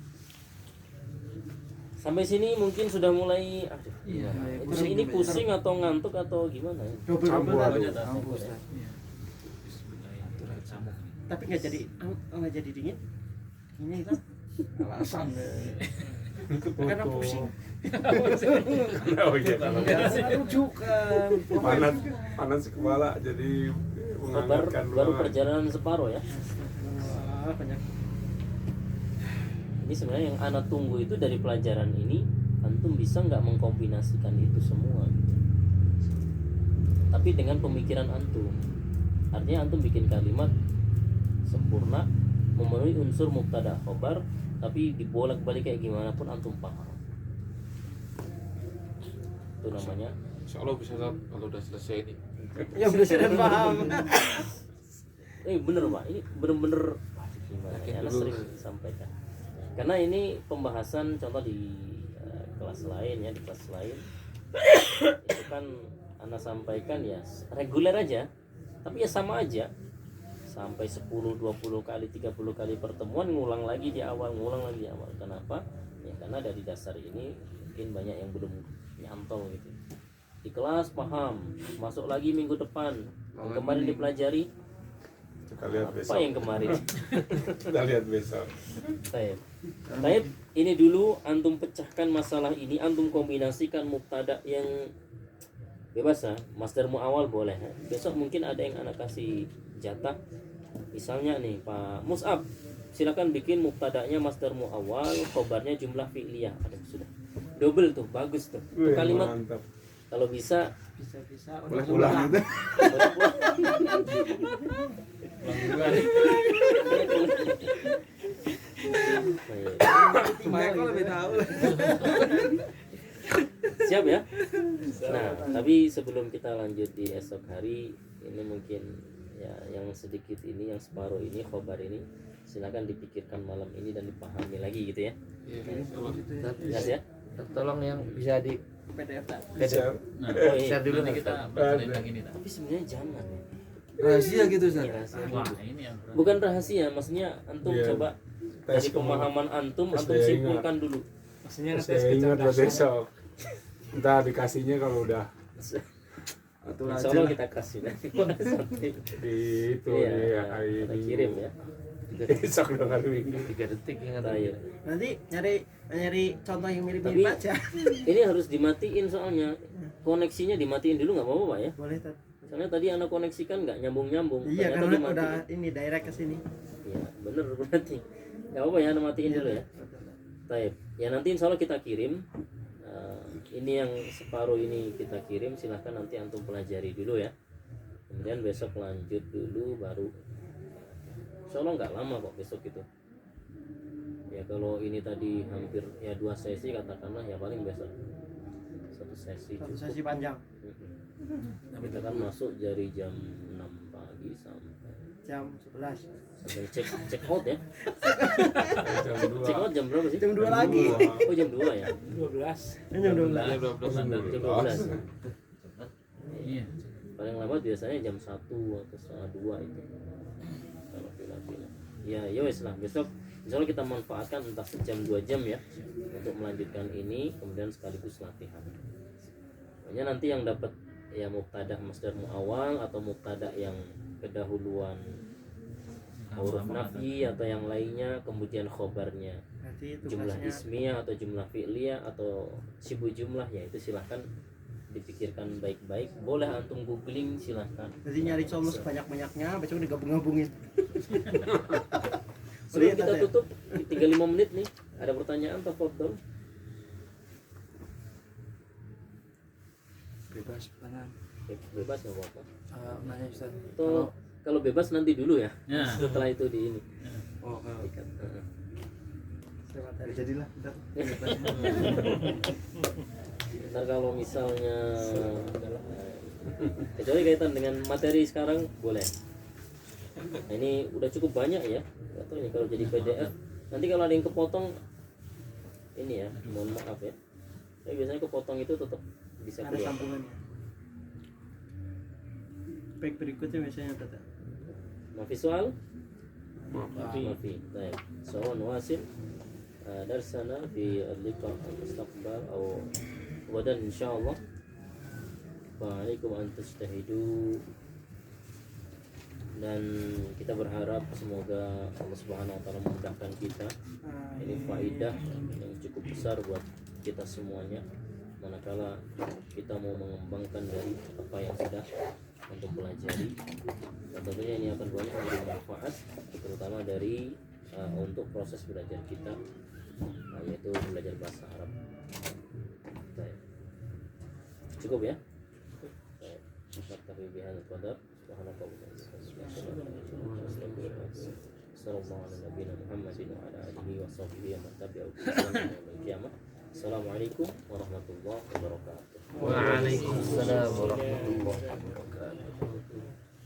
Sampai sini mungkin sudah mulai aduh. Iya. Ini pusing atau ngantuk atau gimana ya? Campur aduk. Campur, Ustaz. Iya. Tapi nggak jadi dingin. Ini kan Alasan. karena pusing. Oh iya, kalau Karena rujukan. panas kepala jadi menghangatkan Baru ruangan. perjalanan separuh ya. Wah, banyak. Ini sebenarnya yang anak tunggu itu dari pelajaran ini antum bisa nggak mengkombinasikan itu semua gitu. Tapi dengan pemikiran antum. Artinya antum bikin kalimat sempurna, memenuhi unsur mubtada khobar, tapi dibolak-balik kayak gimana pun antum paham. Itu namanya Insya Allah bisa kalau udah selesai ini. Ya udah sudah paham. bener Pak, ini bener-bener gimana ya, Ana sering sampaikan. Karena ini pembahasan contoh di kelas lain ya, di kelas lain itu kan Ana sampaikan ya reguler aja, tapi ya sama aja sampai 10, 20 kali, 30 kali pertemuan ngulang lagi di awal. Kenapa? Ya karena dari dasar ini mungkin banyak yang belum nyantol gitu. Di kelas paham, masuk lagi minggu depan. Yang kemarin dipelajari Kita lihat apa besok. yang kemarin? Kita lihat besok. Taib, ini dulu antum pecahkan masalah ini, antum kombinasikan mubtada yang bebas ya, masdar muawal boleh. Besok mungkin ada yang anak kasih jatah. Misalnya nih Pak Mus'ab, silakan bikin mubtadanya masdar muawal, khobarnya jumlah fi'liyah. Ada sudah. Double tuh, bagus tuh. Itu Wih, kalimat mantap. kalau bisa Bisa-bisa Boleh pulang gitu. Mereka lebih tahu. Siap ya. Nah, tapi sebelum kita lanjut di esok hari, ini mungkin ya yang sedikit ini, yang separuh ini, khobar ini, silakan dipikirkan malam ini dan dipahami lagi gitu ya. Jelas ya. Tolong yang bisa di PDF tak? Share. Nah, Oh, iya. share dulu nanti Ustaz. kita bicarain lagi nih. Tapi sebenarnya jangan ya. Rahasia gitu, Ustaz. Ini rahasia Wah, dulu. ini yang berat. Bukan rahasia, maksudnya antum Iya. coba Tes dari pemahaman antum Tes daya simpulkan dulu. Maksudnya Saya ingat buat besok. Ntar dikasihnya kalau udah Insya Allah kita kasih nanti pada sampai di itu iya, di hari kita Minggu. kirim ya. Besok dong hari Minggu. 3 detik ingat. Terakhir. Nanti nyari contoh yang Tapi mirip-mirip aja. ini harus dimatiin soalnya koneksinya dimatiin dulu nggak apa-apa Pak ya. Boleh tak? Soalnya tadi anak koneksikan nggak nyambung. Iya, Ternyata karena dimatiin. udah ini direct ke sini. Iya bener berarti. Nggak apa-apa ya, anak matiin dulu ya. Taib. Ya nanti insya Allah kita kirim. Ini yang separuh ini kita kirim, silahkan nanti antum pelajari dulu ya. Kemudian besok lanjut dulu baru. Insya Allah nggak lama kok besok itu. Ya kalau ini tadi hampir ya 2 sesi katakanlah, ya paling besok 1 sesi Satu cukup. sesi panjang. Nah, kita kan masuk dari jam 6 pagi sampai Jam 11. check out ya. Jam Check out jam berapa sih? Jam 2 lagi. Oh jam 2 ya. 12. Jam 12. Jam 12. Iya. Paling lama biasanya jam 1 atau setengah 2 itu. Kalau bila-bila. Ya wes lah, besok insya Allah kita manfaatkan entah sejam 2 jam ya untuk melanjutkan ini, kemudian sekaligus latihan. Pokoknya nanti yang dapat ya mubtada masdar muawal atau mubtada yang kedahuluan huruf nafi atau yang lainnya, kemudian khobarnya Nanti jumlah tugasnya ismiyah atau jumlah fi'liyah atau sibuk jumlah, ya itu silahkan dipikirkan baik-baik. Boleh antum googling silahkan. nanti nyari solo sebanyak-banyaknya, besok digabung-gabungin. Sebelum Lihat kita ada. tutup, tinggal 5 menit nih. Ada pertanyaan, tafadhol. Bebas pertanyaan. Bebas nggak apa-apa. Nanya Ustaz. Atau kalau bebas nanti dulu ya. Ya. Setelah itu di ini. Oh, kalau Ikat. Heeh. ya jadilah ntar. Ntar kalau misalnya kecuali kaitan dengan materi sekarang boleh. Nah, ini udah cukup banyak ya. Nggak tahu ini kalau jadi PDF. Nanti kalau ada yang kepotong ini ya, mohon maaf ya. Tapi biasanya kepotong itu tetap bisa Ada keluar. sambungannya. Baik, berikutnya misalnya Tata. Mafi soal? Mafi. Mafi. Baik. Soal wasil. درسنا في اللقاء المستقبل أو غدا إن شاء الله. فعليكم أن تجتهدوا, dan kita berharap semoga Allah Subhanahu wa taala memudahkan kita. Ini faidah yang cukup besar buat kita semuanya manakala kita mau mengembangkan dari apa yang sudah untuk pelajari. Dan tentunya ini akan banyak memberi manfaat, terutama dari untuk proses belajar kita, yaitu belajar bahasa Arab. Baik. Cukup ya? Baik. Naktafi bihadzal qadar. Subhanakallahumma wa bihamdika. Sallallahu ala nabiyyina Muhammadin wa ala alihi wa sahbihi wa man tabi'ahu bi ihsan ila yaumil qiyamah. Assalamualaikum warahmatullahi wabarakatuh. Waalaikumsalam warahmatullahi wabarakatuh.